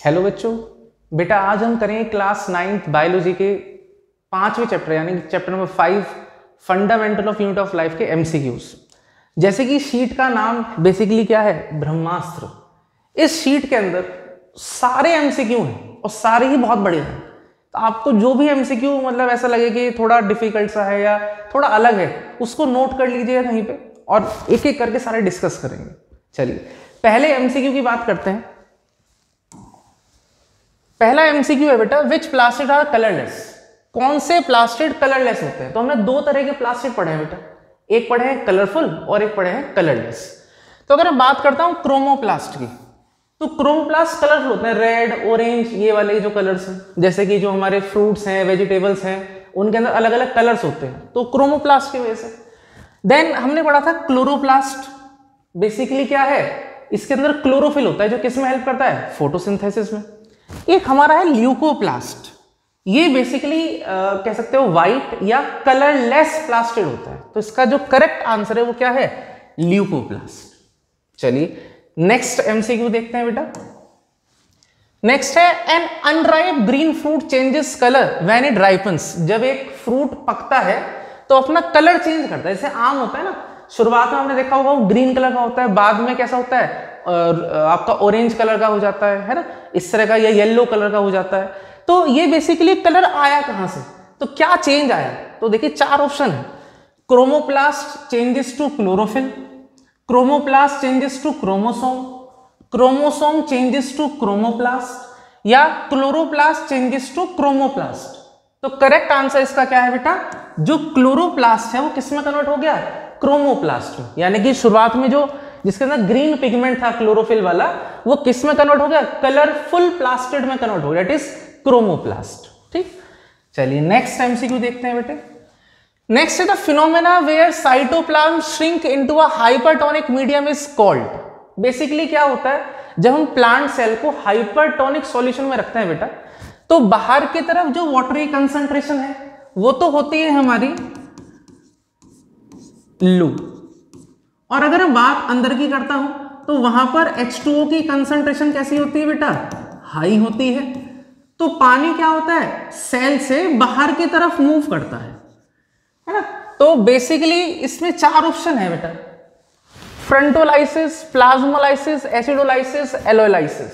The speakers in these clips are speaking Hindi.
हेलो बच्चों, बेटा आज हम करेंगे क्लास 9th बायोलॉजी के 5वें चैप्टर यानी कि chapter number 5 fundamental of unit of life के एमसीक्यूज। जैसे कि शीट का नाम बेसिकली क्या है, ब्रह्मास्त्र। इस शीट के अंदर सारे एमसीक्यू हैं और सारे ही बहुत बड़े हैं। तो आपको जो भी एमसीक्यू मतलब ऐसा लगे कि थोड़ा डिफिकल्ट सा है या थोड़ा अलग है, उसको नोट कर लीजिएगा कहीं पे और एक एक करके सारे डिस्कस करेंगे। चलिए पहले एमसीक्यू की बात करते हैं। पहला एमसीक्यू है बेटा, विच प्लास्टिड आर कलरलेस। कौन से प्लास्टिड कलरलेस होते हैं? तो हमने दो तरह के प्लास्टिड पढ़े हैं बेटा, एक पढ़े हैं कलरफुल और एक पढ़े हैं कलरलेस। तो अगर मैं बात करता हूं क्रोमोप्लास्ट की, तो क्रोमोप्लास्ट कलरफुल होते हैं, रेड ऑरेंज ये वाले जो कलर्स हैं। जैसे कि जो हमारे फ्रूट्स हैं वेजिटेबल्स हैं उनके अंदर अलग अलग कलर्स होते हैं, तो क्रोमोप्लास्ट की वजह से। देन हमने पढ़ा था क्लोरोप्लास्ट। बेसिकली क्या है, इसके अंदर क्लोरोफिल होता है जो किस में हेल्प करता है, फोटोसिंथेसिस में। एक हमारा है ल्यूकोप्लास्ट। ये बेसिकली कह सकते हो व्हाइट या कलरलेस प्लास्टिड होता है। तो इसका जो करेक्ट आंसर है वो क्या है, ल्यूकोप्लास्ट। चलिए नेक्स्ट एमसीक्यू देखते हैं बेटा। नेक्स्ट है, an unripe green fruit changes colour when it ripens. जब एक फ्रूट पकता है तो अपना कलर चेंज करता है। जैसे आम होता है ना, शुरुआत में हमने देखा होगा वो ग्रीन कलर का होता है, बाद में कैसा होता है आपका ऑरेंज कलर का हो जाता है ना, इस तरह का, या येलो कलर का हो जाता है। तो ये बेसिकली कलर आया कहां से, तो क्या चेंज आया? तो देखिए चार ऑप्शन है। Chromoplast changes to chlorophyll, chromoplast changes to chromosome, chromosome changes to chromoplast, या क्लोरोप्लास्ट चेंजेस टू क्रोमोप्लास्ट। तो करेक्ट आंसर इसका क्या है बेटा, जो क्लोरोप्लास्ट है वो किस में कन्वर्ट हो गया, क्रोमोप्लास्ट में। यानी कि शुरुआत में जो जिसके अंदर ग्रीन पिगमेंट था क्लोरोफिल वाला, वो किस में कन्वर्ट हो गया, कलरफुल प्लास्टिड में कन्वर्ट हो गया, इट इज क्रोमोप्लास्ट। ठीक, चलिए नेक्स्ट एमसीक्यू देखते हैं बेटे। नेक्स्ट है the phenomena where cytoplasm shrink into a hypertonic medium is called. Basically क्या होता है, जब हम प्लांट सेल को हाइपरटोनिक सॉल्यूशन में रखते हैं बेटा, तो बाहर की तरफ जो वाटरी कंसंट्रेशन है वो तो होती है हमारी लो, और अगर मैं बात अंदर की करता हूं तो वहां पर H2O की कंसंट्रेशन कैसी होती है बेटा, हाई होती है। तो पानी क्या होता है, सेल से बाहर की तरफ मूव करता है ना। तो बेसिकली इसमें चार ऑप्शन है बेटा, फ्रंटोलाइसिस, प्लाज्मोलाइसिस, एसिडोलाइसिस, एलोलाइसिस।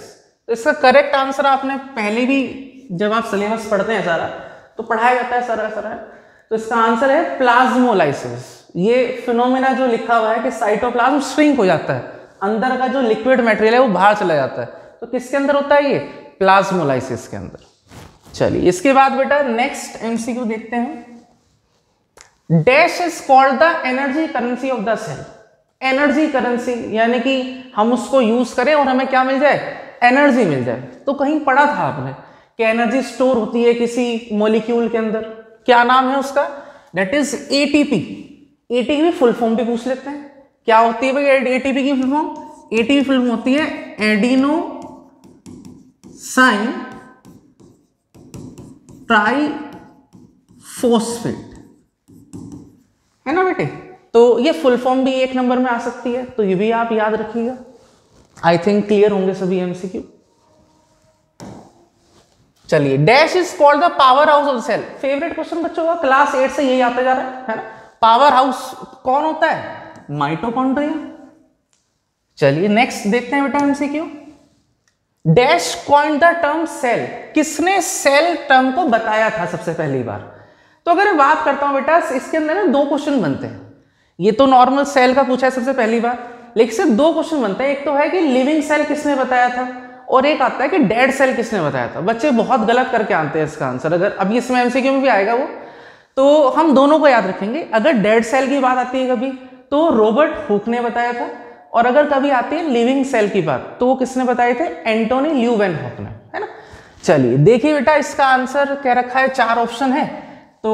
तो इसका करेक्ट आंसर आपने पहले भी जब आप सिलेबस पढ़ते हैं सारा तो पढ़ाया जाता है सारा। तो इसका आंसर है प्लाज्मोलाइसिस। ये फिनोमेना जो लिखा हुआ है कि साइटोप्लाज्म श्रिंक हो जाता है, अंदर का जो लिक्विड मटेरियल है वो बाहर चला जाता है, तो किसके अंदर होता है ये, प्लाज्मोलाइसिस के अंदर। चलिए इसके बाद बेटा नेक्स्ट एमसीक्यू देखते हैं। Dash is called the energy currency of the cell. Energy currency यानी कि हम उसको यूज करें और हमें क्या मिल जाए, एनर्जी मिल जाए। तो कहीं पढ़ा था आपने कि एनर्जी स्टोर होती है किसी मॉलिक्यूल के अंदर, क्या नाम है उसका, that is ATP. ATP full form भी पूछ लेते हैं, क्या होती है भाई एटीपी की full form? ATP full form होती है एडिनो साइन ट्राइफॉस्फेट, है ना बेटे। तो ये फुल फॉर्म भी एक नंबर में आ सकती है, तो ये भी आप याद रखिएगा। आई थिंक क्लियर होंगे सभी एमसीक्यू। चलिए dash is called the power house of cell. Favourite question बच्चों का क्लास 8 से यही आता जा रहा है ना। पावर हाउस कौन होता है, माइटोकॉन्ड्रिया। चलिए नेक्स्ट देखते हैं बेटा MCQ. Dash coined the term cell. किसने सेल टर्म को बताया था सबसे पहली बार? तो अगर मैं बात करता हूं बेटा, इसके अंदर ना दो क्वेश्चन बनते हैं। ये तो नॉर्मल सेल का पूछा है सबसे पहली बार, लेकिन सिर्फ दो क्वेश्चन बनते हैं। एक तो है कि लिविंग सेल किसने बताया था, और एक आता है कि डेड सेल किसने बताया था। बच्चे बहुत गलत करके आते हैं इसका आंसर, अगर अभी इसमें एमसीक्यू में भी आएगा वो, तो हम दोनों को याद रखेंगे। अगर डेड सेल की बात आती है कभी तो रॉबर्ट हुक ने बताया था, और अगर कभी आती है लिविंग सेल की बात तो वो किसने बताए थे, एंटोनी ल्यूवेनहॉक ने, है ना। चलिए देखिए बेटा इसका आंसर कह रखा है, चार ऑप्शन है, तो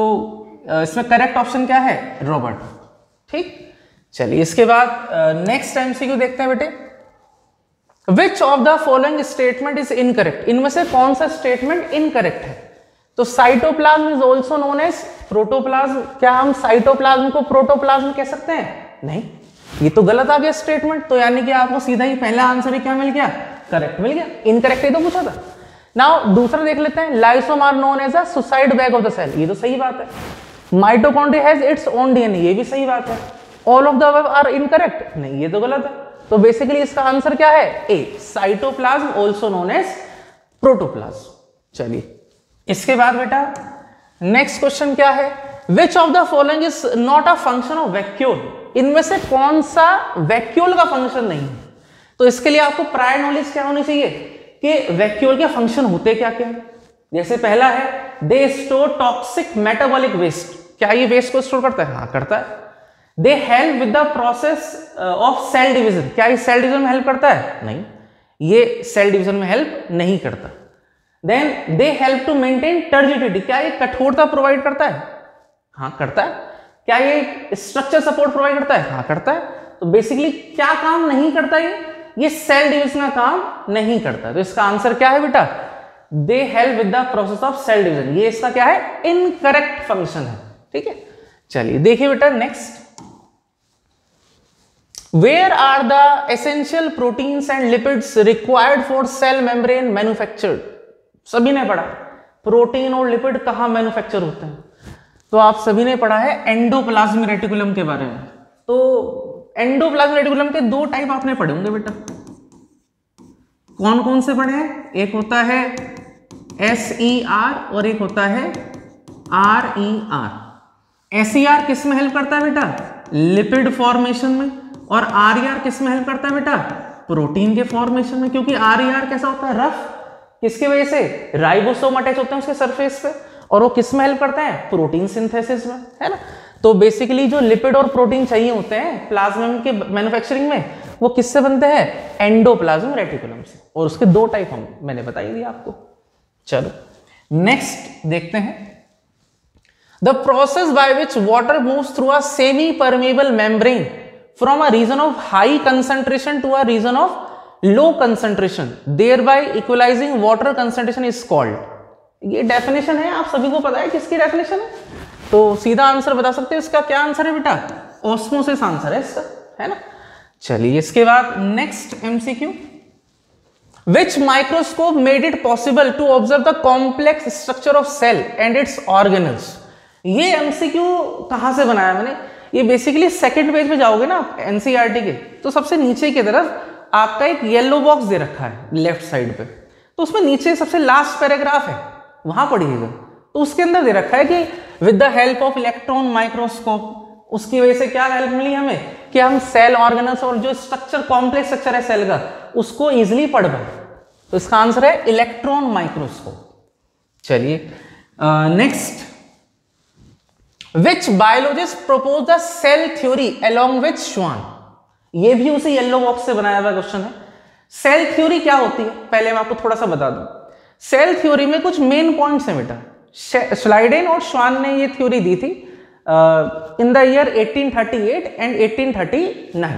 इसमें करेक्ट ऑप्शन क्या है, रॉबर्ट। ठीक, चलिए इसके बाद नेक्स्ट एमसीक्यू देखते हैं बेटे। Which of the following statement is incorrect. इनमें से कौन सा स्टेटमेंट इनकरेक्ट है? तो cytoplasm is also known as protoplasm. क्या हम साइटोप्लाज्म को प्रोटोप्लाज्म कह सकते हैं? नहीं, ये तो गलत आ गया स्टेटमेंट। तो यानी कि आपको सीधा ही पहला आंसर ही क्या मिल गया, करेक्ट, मिल गया। इनकरेक्ट ही तो पूछा था। नाउ दूसरा देख लेते हैं, lysosome are known as a suicide bag of the cell, ये तो सही बात है। Mitochondria has its own DNA, ये भी सही बात है। All of the above are incorrect, नहीं ये तो गलत है। तो बेसिकली इसका आंसर क्या है, A, cytoplasm also known as protoplasm. चलिए इसके बाद बेटा नेक्स्ट क्वेश्चन क्या है, which of the following is not a function of vacuole, इनमें से कौन सा वैक्यूल का फंक्शन नहीं है। तो इसके लिए आपको प्रायर नॉलेज क्या होनी चाहिए कि वैक्यूल के फंक्शन होते क्या क्या। जैसे पहला है they store toxic metabolic waste, क्या ये वेस्ट को स्टोर करता है, हाँ करता है। They help with the process of cell division, क्या ये सेल डिवीजन में हेल्प करता है, नहीं ये सेल डिवीजन में हेल्प नहीं करता। Then they help to maintain turgidity, क्या ये कठोरता प्रोवाइड करता है, हाँ करता है। क्या ये स्ट्रक्चर सपोर्ट प्रोवाइड करता है, हाँ करता है। तो बेसिकली क्या काम नहीं करता ये सेल डिवीजन का काम नहीं करता। तो इसका आंसर क्या है बेटा, they help with the process of cell division, ये इसका क्या है, इनकरेक्ट फंक्शन है। ठीक है, चलिए देखिए बेटा next, where are the essential proteins and lipids required for cell membrane manufactured. सभी ने पढ़ा प्रोटीन और लिपिड कहाँ मैन्युफैक्चर होते हैं, तो आप सभी ने पढ़ा है एंडोप्लाज्मिक रेटिकुलम के बारे में। तो एंडोप्लाज्मिक रेटिकुलम के दो टाइप आपने पढ़े होंगे बेटा, कौन कौन से पढ़े हैं, एक होता है SER और एक होता है RER। SER किस में हेल्प करता है बेटा, लिपिड फॉर्मेशन में, और RER किस में हेल्प करता है बेटा, प्रोटीन के फॉर्मेशन में। क्योंकि RER कैसा होता है, रफ, किसकी वजह से, राइबोसोम अटैच होते हैं उसके सरफेस पे, और वो किस में हेल्प करता है, प्रोटीन सिंथेसिस में, है ना। तो बेसिकली जो लिपिड और प्रोटीन चाहिए होते हैं प्लाज्मा के मैन्युफैक्चरिंग में, वो किससे बनते हैं, एंडोप्लाज्मिक रेटिकुलम से। और उसके दो टाइप हम मैंने बता ही दिया आपको। चलो नेक्स्ट देखते हैं, the process by which water moves through a semi permeable membrane from a region of high concentration to a region of low concentration thereby equalizing water concentration is called। ये डेफिनेशन है, आप सभी को पता है किसकी डेफिनेशन है, तो सीधा आंसर बता सकते हैं इसका क्या आंसर है बेटा, ऑस्मोसिस आंसर है इसका, है ना। चलिए इसके बाद next MCQ, which microscope made it possible to observe the complex structure of cell and its organelles. ये एमसीक्यू कहां से बनाया मैंने, ये बेसिकली सेकंड पेज पे जाओगे ना एनसीईआरटी के, तो सबसे नीचे की तरफ आपका एक येलो बॉक्स दे रखा है लेफ्ट साइड पे, तो उसमें नीचे सबसे लास्ट पैराग्राफ है, वहां पढ़िएगा। तो उसके अंदर दे रखा है कि with the help of electron microscope, उसकी वजह से क्या हेल्प मिली हमें कि हम सेल ऑर्गेनल्स और जो स्ट्रक्चर कॉम्प्लेक्स स्ट्रक्चर है सेल का उसको इजिली पढ़ पाए। तो इसका आंसर है इलेक्ट्रॉन माइक्रोस्कोप। चलिए next, which biologist propose the cell theory along with Schwann. ये भी उसी येलो बॉक्स से बनाया हुआ क्वेश्चन है। सेल थ्योरी क्या होती है, पहले मैं आपको थोड़ा सा बता दूं। सेल थ्योरी में कुछ मेन पॉइंट्स हैं बेटा, श्लाइडेन और श्वान ने ये थ्योरी दी थी इन द ईयर 1838 एंड 1839।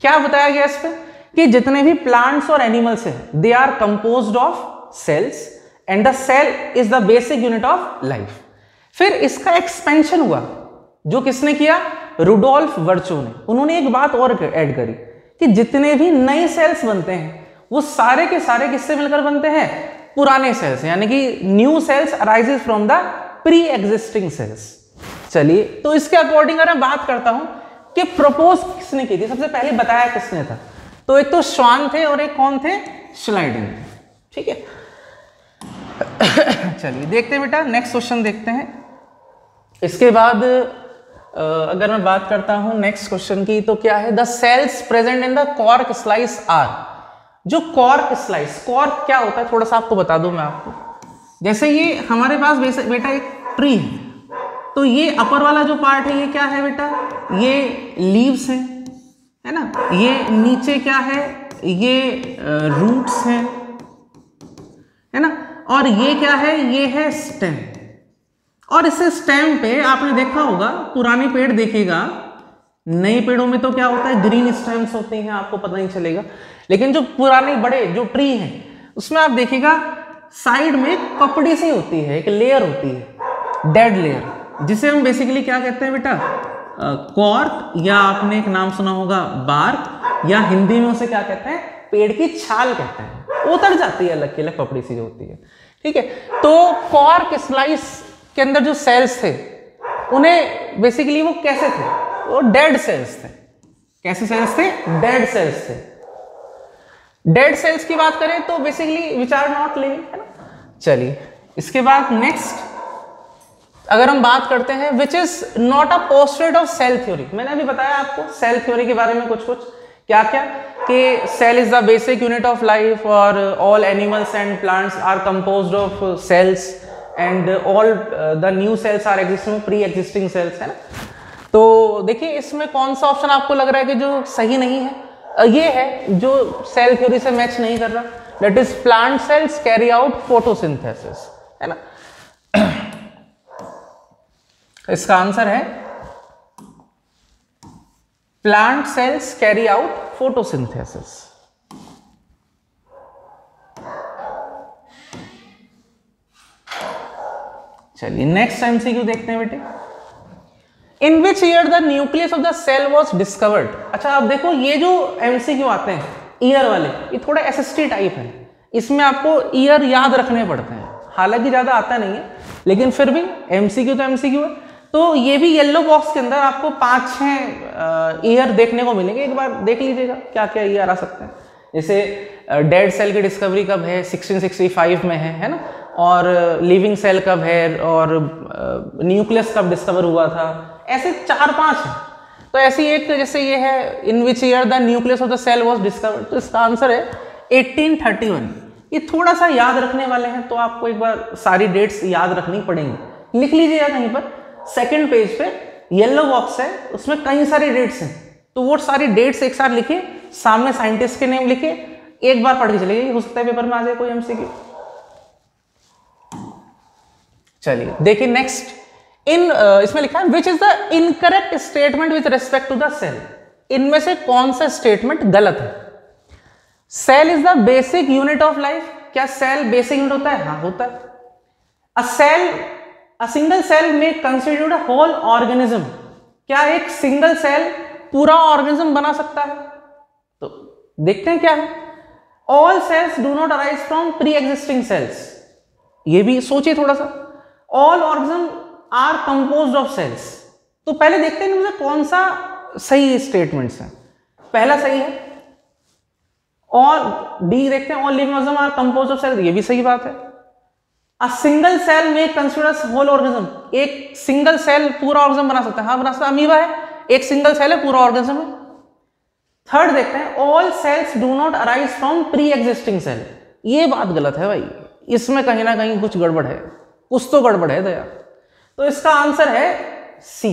क्या बताया गया इस पे कि जितने भी प्लांट्स और एनिमल्स हैं they are composed of cells and the cell is the basic unit of life. फिर इसका एक्सपेंशन हुआ, जो किसने किया, रुडोल्फ वर्चो ने। उन्होंने एक बात और ऐड करी कि जितने भी नए सेल्स बनते हैं वो सारे के सारे किससे मिलकर बनते हैं, पुराने सेल्स, यानी कि new sales arises from the pre existing sales. चलिए तो इसके अकॉर्डिंग अगर मैं बात करता हूं कि प्रपोज किसने की थी, सबसे पहले बताया किसने था, तो एक तो श्वान थे और एक कौन थे, श्लाइडेन। ठीक है चलिए देखते हैं बेटा नेक्स्ट क्वेश्चन देखते हैं। इसके बाद अगर मैं बात करता हूं नेक्स्ट क्वेश्चन की, तो क्या है, the cells present in the cork slice are. जो कॉर्क स्लाइस, कॉर्क क्या होता है थोड़ा सा आपको बता दूं मैं आपको। जैसे ये हमारे पास बेटा एक ट्री है, तो ये अपर वाला जो पार्ट है ये क्या है बेटा, ये लीव्स हैं, है ना। ये नीचे क्या है, ये रूट्स हैं, है ना। और ये क्या है, ये है स्टेम। और इस स्टेम पे आपने देखा होगा, पुराने पेड़ देखिएगा, नए पेड़ों में तो क्या होता है, ग्रीन स्टेम्स होते हैं, आपको पता नहीं चलेगा। लेकिन जो पुराने बड़े जो ट्री हैं उसमें आप देखिएगा साइड में कपड़ी सी होती है, एक लेयर होती है, डेड लेयर, जिसे हम बेसिकली क्या कहते हैं बेटा, कॉर्क, या आपने एक नाम सुना होगा बार्क, या हिंदी में उसे क्या कहते हैं, पेड़ की छाल कहते हैं, उतर जाती है, अलग की अलग पपड़ी सी जो होती है, ठीक है। तो कॉर्क स्लाइस के अंदर जो सेल्स थे उन्हें बेसिकली वो कैसे थे, वो डेड सेल्स थे। कैसे सेल्स थे? डेड सेल्स थे। डेड सेल्स की बात करें तो basically which are not living, है ना। चलिए इसके बाद नेक्स्ट अगर हम बात करते हैं which is not a postulate of cell theory. मैंने अभी बताया आपको सेल थ्योरी के बारे में कुछ क्या कि cell is the basic unit of life और all animals and plants are composed of cells and all the new cells are existing pre existing cells, है ना। तो देखिए इसमें कौन सा ऑप्शन आपको लग रहा है कि जो सही नहीं है? ये है जो सेल थ्योरी से मैच नहीं कर रहा, that is plant cells carry out photosynthesis, है ना। इसका आंसर है plant cells carry out photosynthesis. चलिए नेक्स्ट एमसीक्यू देखते हैं बेटे। In which year the nucleus of the cell was discovered. अच्छा अब देखो ये जो एमसीक्यू आते हैं ईयर वाले, ये थोड़ा एसएसटी टाइप है, इसमें आपको ईयर याद रखने पड़ते हैं, हालांकि ज्यादा आता नहीं है लेकिन फिर भी एमसीक्यू तो एमसीक्यू है। तो ये भी येलो बॉक्स के अंदर आपको 5-6 ईयर देखने को मिलेंगे, एक बार देख लीजिएगा क्या क्या ईयर आ सकते हैं। जैसे डेड सेल की डिस्कवरी कब है, 1665 में है ना, और लिविंग सेल कब है, और न्यूक्लियस कब डिस्कवर हुआ था, ऐसे 4-5 हैं। तो ऐसी एक जैसे ये है in which year the nucleus of the cell was discovered, तो इसका आंसर है 1831। ये थोड़ा सा याद रखने वाले हैं तो आपको एक बार सारी डेट्स याद रखनी पड़ेंगी, लिख लीजिएगा कहीं पर। सेकंड पेज पे येलो बॉक्स है, उसमें कई सारी डेट्स हैं, तो वो सारी डेट्स एक साथ लिखे, सामने साइंटिस्ट के नेम लिखे, एक बार पढ़ के चलिए, हो सकता है पेपर में आ जाए कोई एमसीक्यू। चलिए देखिए नेक्स्ट इसमें लिखा है which is the incorrect statement with respect to the cell. इनमें से कौन सा स्टेटमेंट गलत है? Cell is the basic unit of life. क्या सेल बेसिक यूनिट होता है? हाँ होता है। A single cell may constitute a whole organism. क्या एक सिंगल सेल पूरा ऑर्गेनिज्म बना सकता है? तो देखते हैं क्या है। All cells do not arise from pre existing cells. ये भी सोचिए थोड़ा सा। All organism are composed of cells. तो पहले देखते हैं इनमें कौन सा सही स्टेटमेंट्स है। पहला सही है, ऑल डी देखते हैं, all living organism are composed of cells, ये भी सही बात है। A single cell may considers whole organism. एक सिंगल सेल पूरा ऑर्गेनिज्म बना सकता है, हाँ बना सकता है। अमीबा है, एक सिंगल सेल है, पूरा ऑर्गेनिज्म है। थर्ड देखते हैं, all cells do not arise from pre existing cell. ये बात गलत है भाई, इसमें कहीं ना कहीं कुछ गड़बड़ है, कुछ तो गड़बड़ है दया। तो इसका आंसर है सी।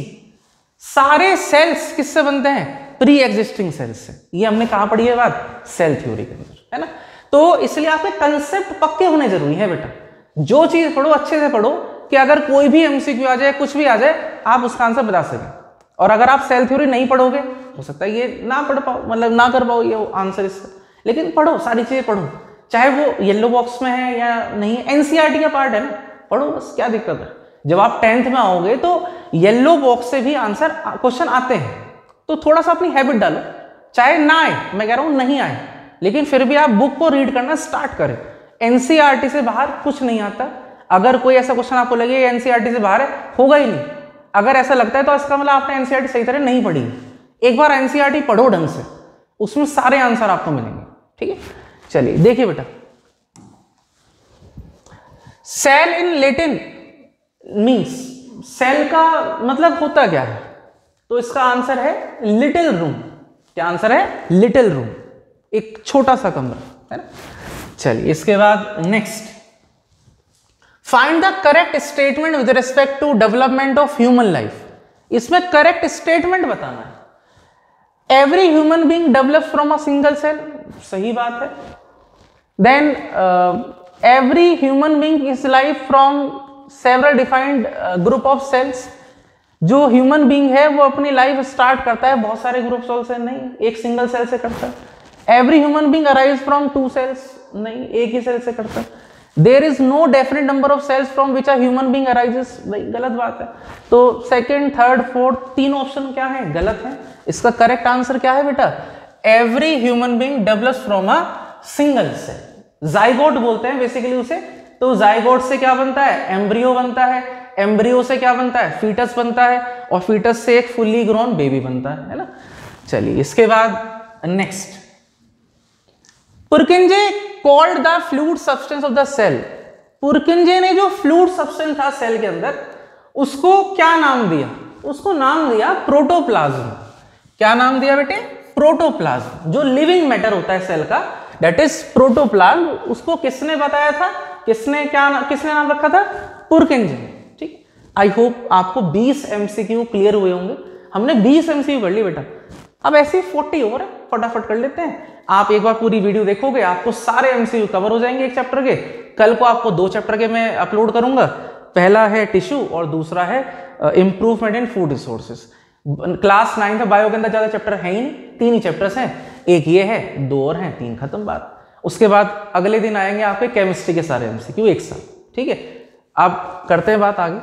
सारे सेल्स किससे बनते हैं? प्री एग्जिस्टिंग सेल्स से। ये हमने कहां पढ़ी है बात? सेल थ्योरी के अंदर, है ना। तो इसलिए आपके कंसेप्ट पक्के होने जरूरी है बेटा। जो चीज पढ़ो अच्छे से पढ़ो कि अगर कोई भी एमसीक्यू आ जाए, कुछ भी आ जाए, आप उसका आंसर बता सकें। और अगर आप सेल थ्योरी नहीं पढ़ोगे, हो सकता है ये ना पढ़ पाओ, मतलब ना कर पाओ ये आंसर इसका। लेकिन पढ़ो, सारी चीजें पढ़ो, चाहे वो येलो बॉक्स में है या नहीं है, एनसीईआरटी का पार्ट है ना, पढ़ो बस, क्या दिक्कत है। जब आप 10th में आओगे तो येलो बॉक्स से भी आंसर क्वेश्चन आते हैं, तो थोड़ा सा अपनी हैबिट डालो, चाहे ना आए, मैं कह रहा हूं नहीं आए, लेकिन फिर भी आप बुक को रीड करना स्टार्ट करें। एनसीईआरटी से बाहर कुछ नहीं आता। अगर कोई ऐसा क्वेश्चन आपको लगे एनसीईआरटी से बाहर है, होगा ही नहीं। अगर ऐसा लगता है तो इसका मतलब आपने एनसीईआरटी सही तरह नहीं पढ़ी। एक बार एनसीईआरटी पढ़ो ढंग से, उसमें सारे आंसर आपको मिलेंगे, ठीक है। चलिए देखिए बेटा, cell in Latin means, cell का मतलब होता क्या है? तो इसका आंसर है लिटिल रूम। क्या आंसर है? लिटिल रूम, एक छोटा सा कमरा, है ना। चलिए इसके बाद next, find the correct statement with respect to development of human life. इसमें करेक्ट स्टेटमेंट बताना है। Every human being develop from a single cell, सही बात है। Then every human being is life from several defined group of cells. जो ह्यूमन बीइंग है वो अपनी लाइफ स्टार्ट करता है बहुत सारे ग्रुप सेल से, नहीं, एक सिंगल सेल से करता है। Every human being arise from 2 cells, नहीं, एक ही सेल से करता है। There is no definite number of cells from which a human being arises, भाई गलत बात है। तो सेकंड, थर्ड, फोर्थ, तीन ऑप्शन क्या है? गलत है। इसका करेक्ट आंसर क्या है बेटा? Every human being develops from a single cell. Zygote बोलते हैं बेसिकली उसे। तो जाइगोट से क्या बनता है, एम्ब्रियो बनता है, एम्ब्रियो से क्या बनता है, फीटस बनता है, और फीटस से एक फुल्ली ग्रोन बेबी बनता है ना। चलिए इसके बाद next, Purkinje called the fluid substance of the cell. Purkinje ने जो फ्लूइड सब्सटेंस था सेल के अंदर उसको क्या नाम दिया, उसको नाम दिया प्रोटोप्लाज्म। क्या नाम दिया बेटे, प्रोटोप्लाज्म। जो लिविंग मैटर होता है सेल का दैट इज प्रोटोप्लाज्म। उसको किसने बताया था, किसने नाम रखा था, पुरकिंजे। ठीक, आई होप आपको 20 MCQ क्लियर हुए होंगे। हमने 20 MCQ कर ली बेटा, अब ऐसे 40 और फटाफट कर लेते हैं। आप एक बार पूरी वीडियो देखोगे आपको सारे MCQ कवर हो जाएंगे एक चैप्टर के। कल को आपको 2 चैप्टर के मैं अपलोड करूंगा, पहला है टिश्यू और दूसरा है improvement in food resources. Class 9 में बायो के अंदर ज्यादा चैप्टर है ही नहीं, 3 ही चैप्टर्स हैं, एक ये है, 2 और हैं, 3 खत्म बात। उसके बाद अगले दिन आएंगे आपके केमिस्ट्री के सारे MCQ एक साथ। ठीक है, अब करते हैं बात आगे।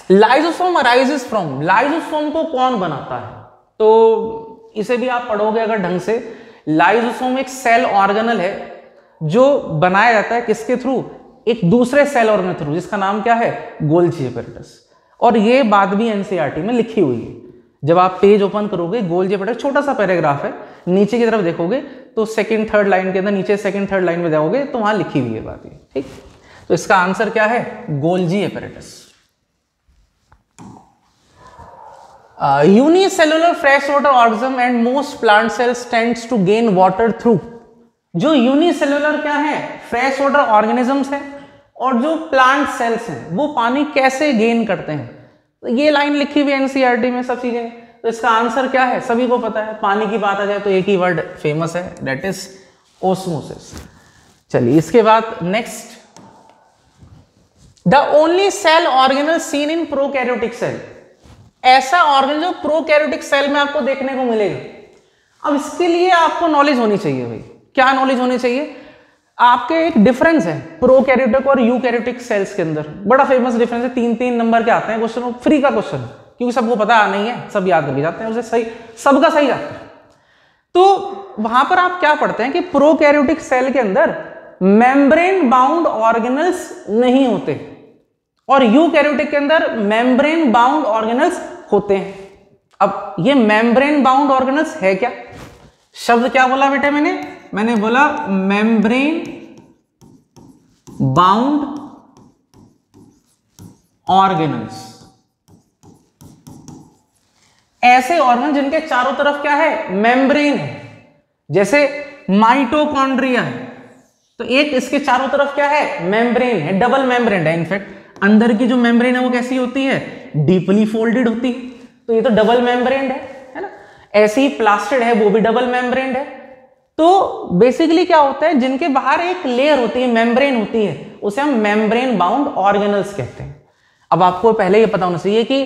लाइसोसोम अराइजेस फ्रॉम, लाइसोसोम को कौन बनाता है, तो इसे भी आप पढ़ोगे अगर ढंग से। लाइसोसोम एक सेल ऑर्गेनल है जो बनाया जाता है किसके थ्रू, एक दूसरे सेल ऑर्गेनल थ्रू, जिसका नाम क्या है, गोल्जी एपेरेटस। और ये बात भी एनसीईआरटी में लिखी हुई है। जब आप पेज ओपन करोगे, गोल्जी एपेरेटस छोटा सा पैराग्राफ है, नीचे की तरफ देखोगे तो सेकंड थर्ड लाइन के अंदर, नीचे सेकंड थर्ड लाइन में जाओगे तो वहां लिखी हुई है बात ये। ठीक, तो इसका आंसर क्या है, Golgi apparatus. Unicellular fresh water organism and most plant cells tends to gain water through. जो यूनिसेलुलर क्या है, फ्रेश वाटर ऑर्गेनिजम्स हैं, और जो प्लांट सेल्स हैं वो पानी कैसे गेन करते हैं, तो ये लाइन लिखी हुई एनसीईआरटी में सब चीजें। तो इसका आंसर क्या है, सभी को पता है। पानी की बात आ जाए तो एक ही वर्ड फेमस है, दैट इज ओस्मोसिस। चलिए इसके बाद next, the only cell organelle seen in prokaryotic cell. ऐसा ऑर्गेनल जो प्रोकैरियोटिक सेल में आपको देखने को मिलेगा। अब इसके लिए आपको नॉलेज होनी चाहिए भाई। क्या नॉलेज होनी चाहिए, आपके एक डिफरेंस है प्रोकैरियोटिक और यूकैरियोटिक सेल्स के अंदर, बड़ा फेमस डिफरेंस है। 3-3 नंबर के आते हैं क्वेश्चन, फ्री का क्वेश्चन, क्योंकि सबको पता नहीं है, सब याद करके जाते हैं, उसे सही सबका सही जाता है। तो वहां पर आप क्या पढ़ते हैं कि प्रोकैरियोटिक सेल के अंदर मेम्ब्रेन बाउंड ऑर्गेनल्स नहीं होते, और यूकैरियोटिक के अंदर मेम्ब्रेन बाउंड ऑर्गेनल्स होते हैं। अब ये मेम्ब्रेन बाउंड ऑर्गेनल्स है क्या, शब्द क्या बोला बेटे मैंने बोला मेम्ब्रेन बाउंड ऑर्गेनल्स। ऐसे ऑर्गन जिनके चारों तरफ क्या है, मेम्ब्रेन है। जैसे माइटोकॉन्ड्रिया है तो एक इसके चारों तरफ क्या है, मेम्ब्रेन है, डबल मेम्ब्रेन है। इनफैक्ट अंदर की जो मेम्ब्रेन है वो कैसी होती है, डीपली फोल्डेड होती है, तो ये तो डबल मेम्ब्रेन है ना। ऐसे ही प्लास्टिड है, वो भी डबल मेम्ब्रेन है। तो बेसिकली क्या होता है, जिनके बाहर एक लेयर होती है, मेम्ब्रेन होती है, उसे हम मेम्ब्रेन बाउंड ऑर्गेनल्स कहते हैं। अब आपको पहले ये पता होना चाहिए कि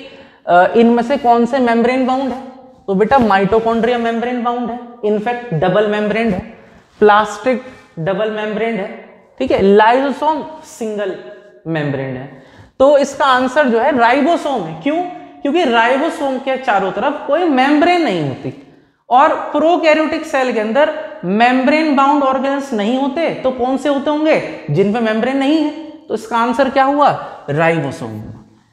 इनमें से कौन से मेम्ब्रेन बाउंड है, तो बेटा माइटोकॉन्ड्रिया मेम्ब्रेन बाउंड है, इनफैक्ट डबल मेम्ब्रेन है, प्लास्टिक डबल मेम्ब्रेन है, ठीक है, लाइसोसोम सिंगल मेम्ब्रेन है। तो इसका आंसर जो है राइबोसोम है। क्यों, क्योंकि राइबोसोम के चारों तरफ कोई मेम्ब्रेन नहीं होती, और प्रोकैरियोटिक सेल के अंदर मेम्ब्रेन बाउंड ऑर्गेनल्स नहीं होते, तो कौन से होते होंगे, जिन पे मेम्ब्रेन नहीं है। तो इसका आंसर क्या हुआ, राइबोसोम।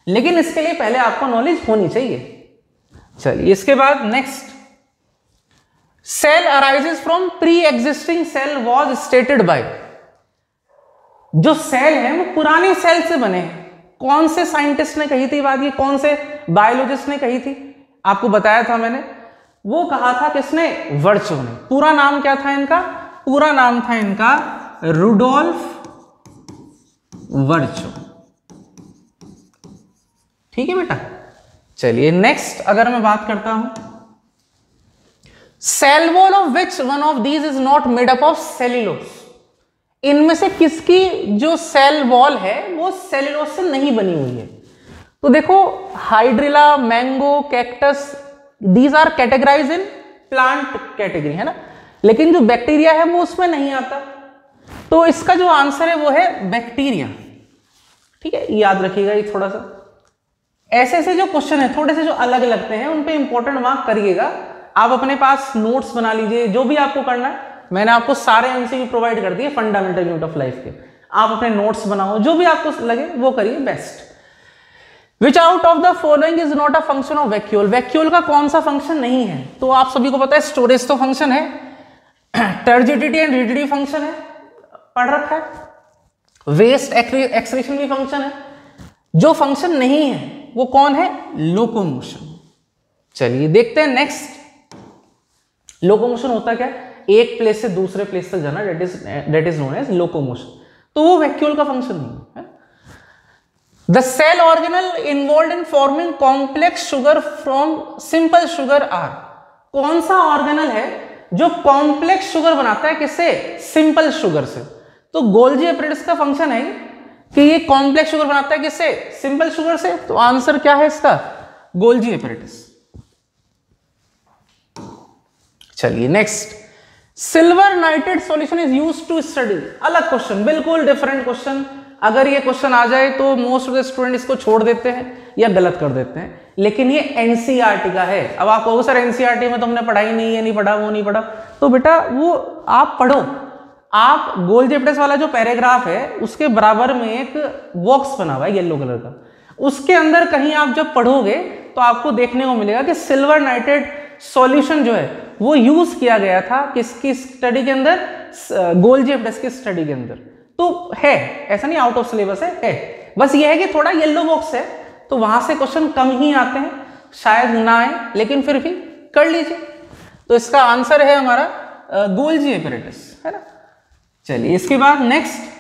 लेकिन इसके लिए पहले आपको नॉलेज होनी चाहिए। चलिए इसके बाद next, cell arises from pre existing cell was stated by. जो सेल है वो पुराने सेल से बने हैं। कौन से साइंटिस्ट ने कही थी बात, ये कौन से बायोलॉजिस्ट ने कही थी, आपको बताया था मैंने, वो कहा था किसने, वर्चो ने। पूरा नाम क्या था इनका, पूरा नाम था इनका रुडोल्फ वर्चो। ठीक है बेटा। चलिए नेक्स्ट अगर मैं बात करता हूं, cell wall of which one of these is not made up of cellulose. इनमें से किसकी जो सेल वॉल है वो सेल्यूलोज से नहीं बनी हुई है। तो देखो hydrilla, mango, cactus, these are categorise in plant category, है ना, लेकिन जो बैक्टीरिया है वो उसमें नहीं आता। तो इसका जो आंसर है वो है बैक्टीरिया। ठीक है, याद रखिएगा ये थोड़ा सा। ऐसे ऐसे जो क्वेश्चन है थोड़े से जो अलग लगते हैं उन पे इंपॉर्टेंट मार्क करिएगा। आप अपने पास नोट्स बना लीजिए, जो भी आपको करना है मैंने आपको सारे एमसीक्यू प्रोवाइड कर दिए फंडामेंटल यूनिट ऑफ लाइफ के, आप अपने नोट्स बनाओ, जो भी आपको लगे वो करिए best. Which out of the following is not a function of vacuole, vacuole का कौन सा फंक्शन नहीं है? तो आप सभी को पता है स्टोरेज तो फंक्शन है, टर्जिडिटी एंड रिजिडिटी फंक्शन है, पढ़ रखा है, वेस्ट एक्सक्रीशन भी फंक्शन है। जो फंक्शन नहीं है वो कौन है? लोकोमोशन। चलिए देखते हैं नेक्स्ट। लोकोमोशन होता क्या है? एक प्लेस से दूसरे प्लेस तक जाना, that is known as locomotion. तो वो वैक्यूल का फंक्शन नहीं है। The cell organelle involve in forming complex sugar from simple sugar are, कौन सा ऑर्गेनल है जो कॉम्प्लेक्स शुगर बनाता है? किससे? सिंपल शुगर से। तो गोल्जी एपरेटस का फंक्शन है कि ये कॉम्प्लेक्स शुगर बनाता है किससे? सिंपल शुगर से। तो आंसर क्या है इसका? Golgi apparatus. चलिए next, silver nitrate solution is used to study, अलग क्वेश्चन, बिल्कुल डिफरेंट क्वेश्चन। अगर ये क्वेश्चन आ जाए तो मोस्ट ऑफ द स्टूडेंट इसको छोड़ देते हैं या गलत कर देते हैं, लेकिन ये एनसीईआरटी का है। अब आप कहोगे सर एनसीईआरटी में तो हमने पढ़ा ही नहीं है, नहीं पढ़ा, वो नहीं पढ़ा। तो बेटा वो आप पढ़ो, आप गोल्जी एपरेटस वाला जो पैराग्राफ है उसके बराबर में एक बॉक्स बना हुआ है येलो कलर का, उसके अंदर कहीं आप जब पढ़ोगे तो आपको देखने को मिलेगा कि सिल्वर नाइट्रेट सॉल्यूशन जो है वो यूज किया गया था किसकी स्टडी के अंदर? गोल्जी एपरेटस की स्टडी के अंदर। तो है, ऐसा नहीं आउट ऑफ सिलेबस है। बस ये है कि थोड़ा येलो बॉक्स है तो वहां से क्वेश्चन कम ही आते हैं, शायद ना आए, लेकिन फिर भी कर लीजिए। तो इसका आंसर है हमारा गोल्जी एपरेटस, है ना। चलिए इसके बाद next,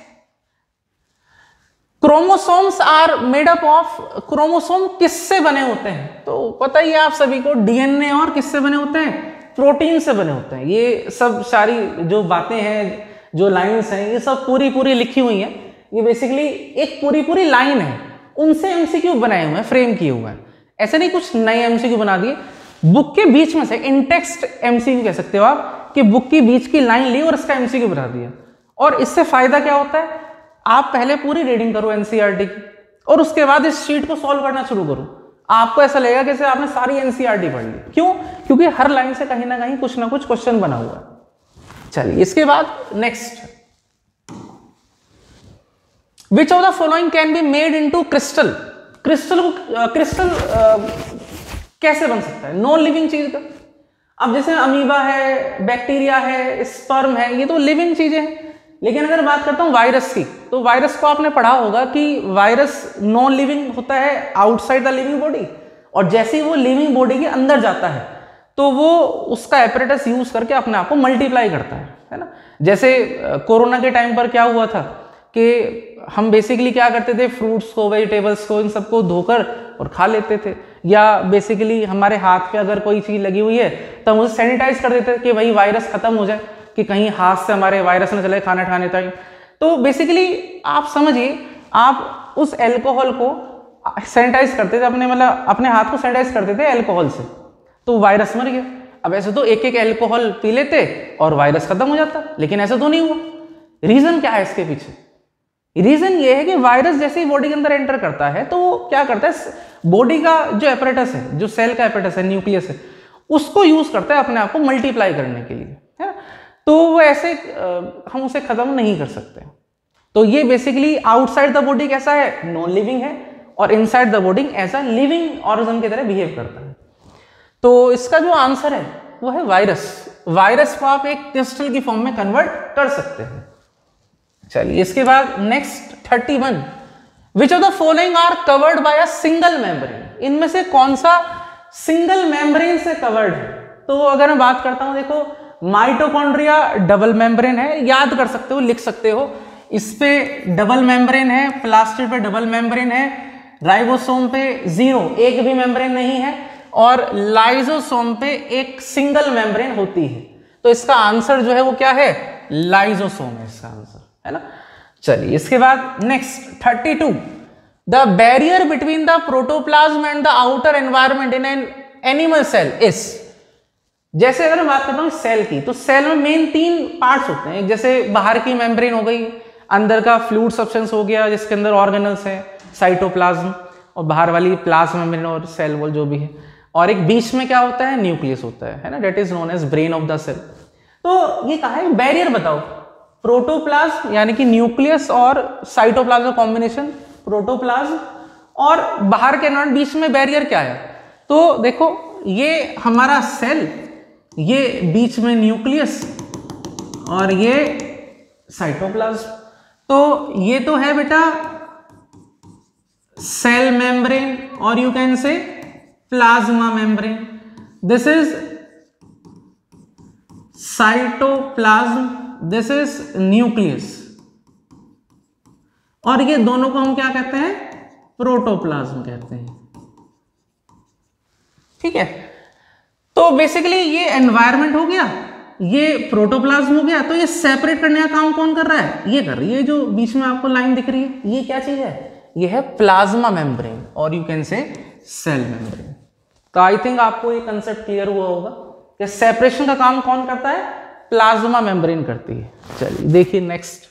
chromosomes are made up of, chromosome किससे बने होते हैं? तो पता ही है आप सभी को, डीएनए और किससे बने होते हैं? प्रोटीन से बने होते हैं। ये सब सारी जो बातें हैं, जो लाइंस हैं, ये सब पूरी लिखी हुई हैं। ये बेसिकली एक पूरी लाइन है, उनसे एमसीक्यू बनाए हुए हैं, फ्रेम किए हुए हैं। ऐसे नहीं कुछ नए एमसीक्यू बना दिए, बुक के बीच में से इन टेक्स्ट एमसीक्यू कह सकते हो आप, कि बुक की बीच की लाइन ली और इसका एमसीक्यू बना दिया। और इससे फायदा क्या होता है? आप पहले पूरी रीडिंग करो एनसीईआरटी की और उसके बाद इस शीट को सॉल्व करना शुरू करो। आपको ऐसा लगेगा कि आपने सारी एनसीईआरटी पढ़ ली। क्यों? क्योंकि हर लाइन से कहीं ना कहीं कुछ ना कुछ क्वेश्चन बना हुआ है। चलिए इसके बाद next, which of the following can be made into crystal, crystal कैसे बन सकता है? नॉन लिविंग चीज का। अब जैसे अमीबा है, बैक्टीरिया है, स्पर्म है, ये तो लिविंग चीजें हैं। लेकिन अगर बात करता हूं वायरस की, तो वायरस को आपने पढ़ा होगा कि वायरस नॉन लिविंग होता है आउटसाइड द लिविंग बॉडी, और जैसे ही वो लिविंग बॉडी के अंदर जाता है तो वो उसका एपरेटस यूज करके अपने आप को मल्टीप्लाई करता है ना। जैसे कोरोना के टाइम पर क्या हुआ था कि हम बेसिकली क्या करते थे, फ्रूट्स को, वेजिटेबल्स को, इन सबको धोकर और खा लेते थे, या बेसिकली हमारे हाथ पे अगर कोई चीज लगी हुई है तो हम उसे सैनिटाइज कर देते थे कि भाई वायरस खत्म हो जाए, कि कहीं हाथ से हमारे वायरस न चले खाना खाने तक। तो बेसिकली आप समझिए, आप उस एल्कोहल को सैनिटाइज करते थे, अपने हाथ को सैनिटाइज करते थे एल्कोहल से, तो वायरस मर गया। अब ऐसे तो एक एल्कोहल पी लेते और वायरस खत्म हो जाता, लेकिन ऐसा तो नहीं हुआ। रीजन क्या है इसके पीछे? रीजन ये है कि वायरस जैसे ही बॉडी के अंदर एंटर करता है तो वो क्या करता है, बॉडी का जो एपरेटस है, जो सेल का एपरेटस है, न्यूक्लियस है, उसको यूज करता है अपने आप को मल्टीप्लाई करने के लिए, है ना। तो वो ऐसे हम उसे खत्म नहीं कर सकते। तो ये बेसिकली आउटसाइड द बॉडी कैसा है? नॉन लिविंग है, और inside the body as a living organism की तरह बिहेव करता है। तो इसका जो आंसर है वो है वायरस। वायरस को आप एक क्रिस्टल की फॉर्म में कन्वर्ट कर सकते हैं। चलिए इसके बाद next 31, which of the following are covered by a single membrane, इनमें से कौन सा सिंगल मेम्ब्रेन से कवर्ड है? तो अगर मैं बात करता हूं, देखो माइटोकॉन्ड्रिया डबल मेम्ब्रेन है, याद कर सकते हो, लिख सकते हो, इस पे डबल मेम्ब्रेन है, प्लास्टिड पे डबल मेम्ब्रेन है, राइबोसोम पे 0, एक भी मेम्ब्रेन नहीं है, और लाइजोसोम पे एक सिंगल मेम्ब्रेन होती है। तो इसका आंसर जो है वो क्या है? लाइजोसोम है इसका आंसर, है ना। चलिए इसके बाद next 32, the barrier between the protoplasm and the outer environment in an animal cell is, जैसे अगर मैं बात करता हूं सेल की, तो सेल में मेन 3 पार्ट्स होते हैं। जैसे बाहर की मेम्ब्रेन हो गई, अंदर का फ्लूइड सब्सटेंस हो गया जिसके अंदर ऑर्गेनल्स है, साइटोप्लाज्म, और बाहर वाली प्लाज्मा मेम्ब्रेन और सेल वॉल जो भी है, और एक बीच में क्या होता है? न्यूक्लियस होता है ना, that is known as brain of the cell. तो ये कहा है बैरियर बताओ, प्रोटोप्लाज्म यानी कि न्यूक्लियस और साइटोप्लाज्म का कॉम्बिनेशन, प्रोटोप्लाज्म और बाहर के एनवायरनमेंट, बीच में बैरियर क्या है? तो देखो ये हमारा सेल, ये बीच में न्यूक्लियस और ये साइटोप्लाज्म। तो ये तो है बेटा सेल मेम्ब्रेन और यू कैन से plasma membrane. This is cytoplasm, this is nucleus, और ये दोनों को हम क्या कहते हैं? प्रोटोप्लाज्म कहते हैं। ठीक है, तो बेसिकली ये एनवायरनमेंट हो गया, ये प्रोटोप्लाज्म हो गया। तो ये सेपरेट करने का काम कौन कर रहा है? ये कर रही है, जो बीच में आपको लाइन दिख रही है, ये क्या चीज है? ये है प्लाज्मा मेम्ब्रेन और you can say cell membrane. तो आई थिंक आपको ये कंसेप्ट क्लियर हुआ होगा कि सेपरेशन का काम कौन करता है? प्लाज्मा मेम्ब्रेन करती है। चलिए देखिए next,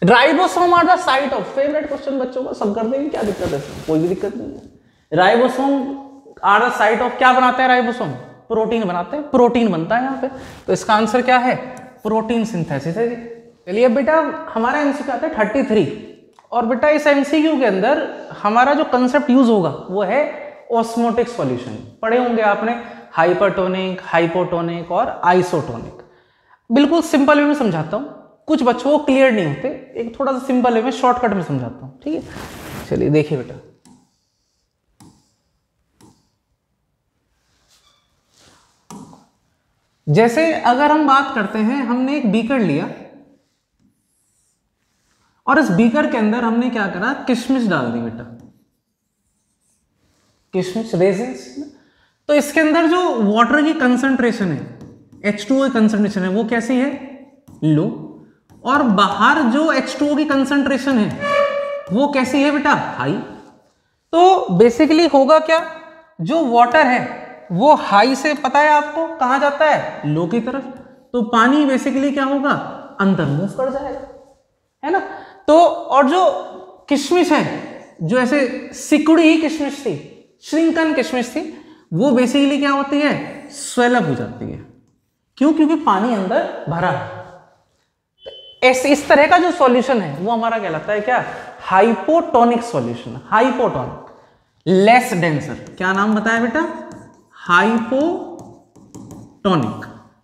ribosome are the site of, favourite question बच्चों का, सब कर देंगे, क्या दिक्कत है? कोई भी दिक्कत नहीं है। Ribosome are the site of, क्या बनाते हैं राइबोसोम? प्रोटीन बनाते हैं, प्रोटीन बनता है यहाँ पे। तो इसका आंसर क्या है? प्रोटीन सिंथेसिस है जी। चलिए बेटा हमारा एमसीक्यू आता है 33, और बेटा इस एमसीक्यू के अंदर हमारा जो कंसेप्ट यूज होगा वो है ऑस्मोटिक सॉल्यूशन। पढ़े होंगे आपने हाइपरटोनिक, हाइपोटोनिक और आइसोटोनिक। बिल्कुल सिंपल वे में समझाता हूँ, कुछ बच्चों को क्लियर नहीं होते, एक थोड़ा सा सिंपल वे में शॉर्टकट में समझाता हूँ। ठीक है, चलिए देखिए बेटा, जैसे अगर हम बात करते हैं, हमने एक बीकर लिया और इस बीकर के अंदर हमने क्या करा? किशमिश डाल दी बेटा, किशमिश रेजिन्स। तो इसके अंदर जो वाटर की कंसंट्रेशन है, H2O की कंसंट्रेशन है, वो कैसी है? लो। और बाहर जो H2O की कंसंट्रेशन है वो कैसी है बेटा? हाई। तो बेसिकली होगा क्या? जो वाटर है वो हाई से, पता है आपको, कहां जाता है? लो की तरफ। तो पानी बेसिकली क्या होगा? अंदर मूव कर जाएगा, है ना। तो और जो किशमिश है, जो ऐसे सिकुड़ी ही किशमिश थी, श्रिंकन किशमिश थी, वो बेसिकली क्या होती है? स्वेलअप हो जाती है। क्यों? क्योंकि पानी अंदर भरा है। इस तरह का जो सॉल्यूशन है वो हमारा कहलाता है क्या? Hypotonic solution. Hypotonic, less denser. क्या नाम बताया बेटा? हाइपोटोनिक।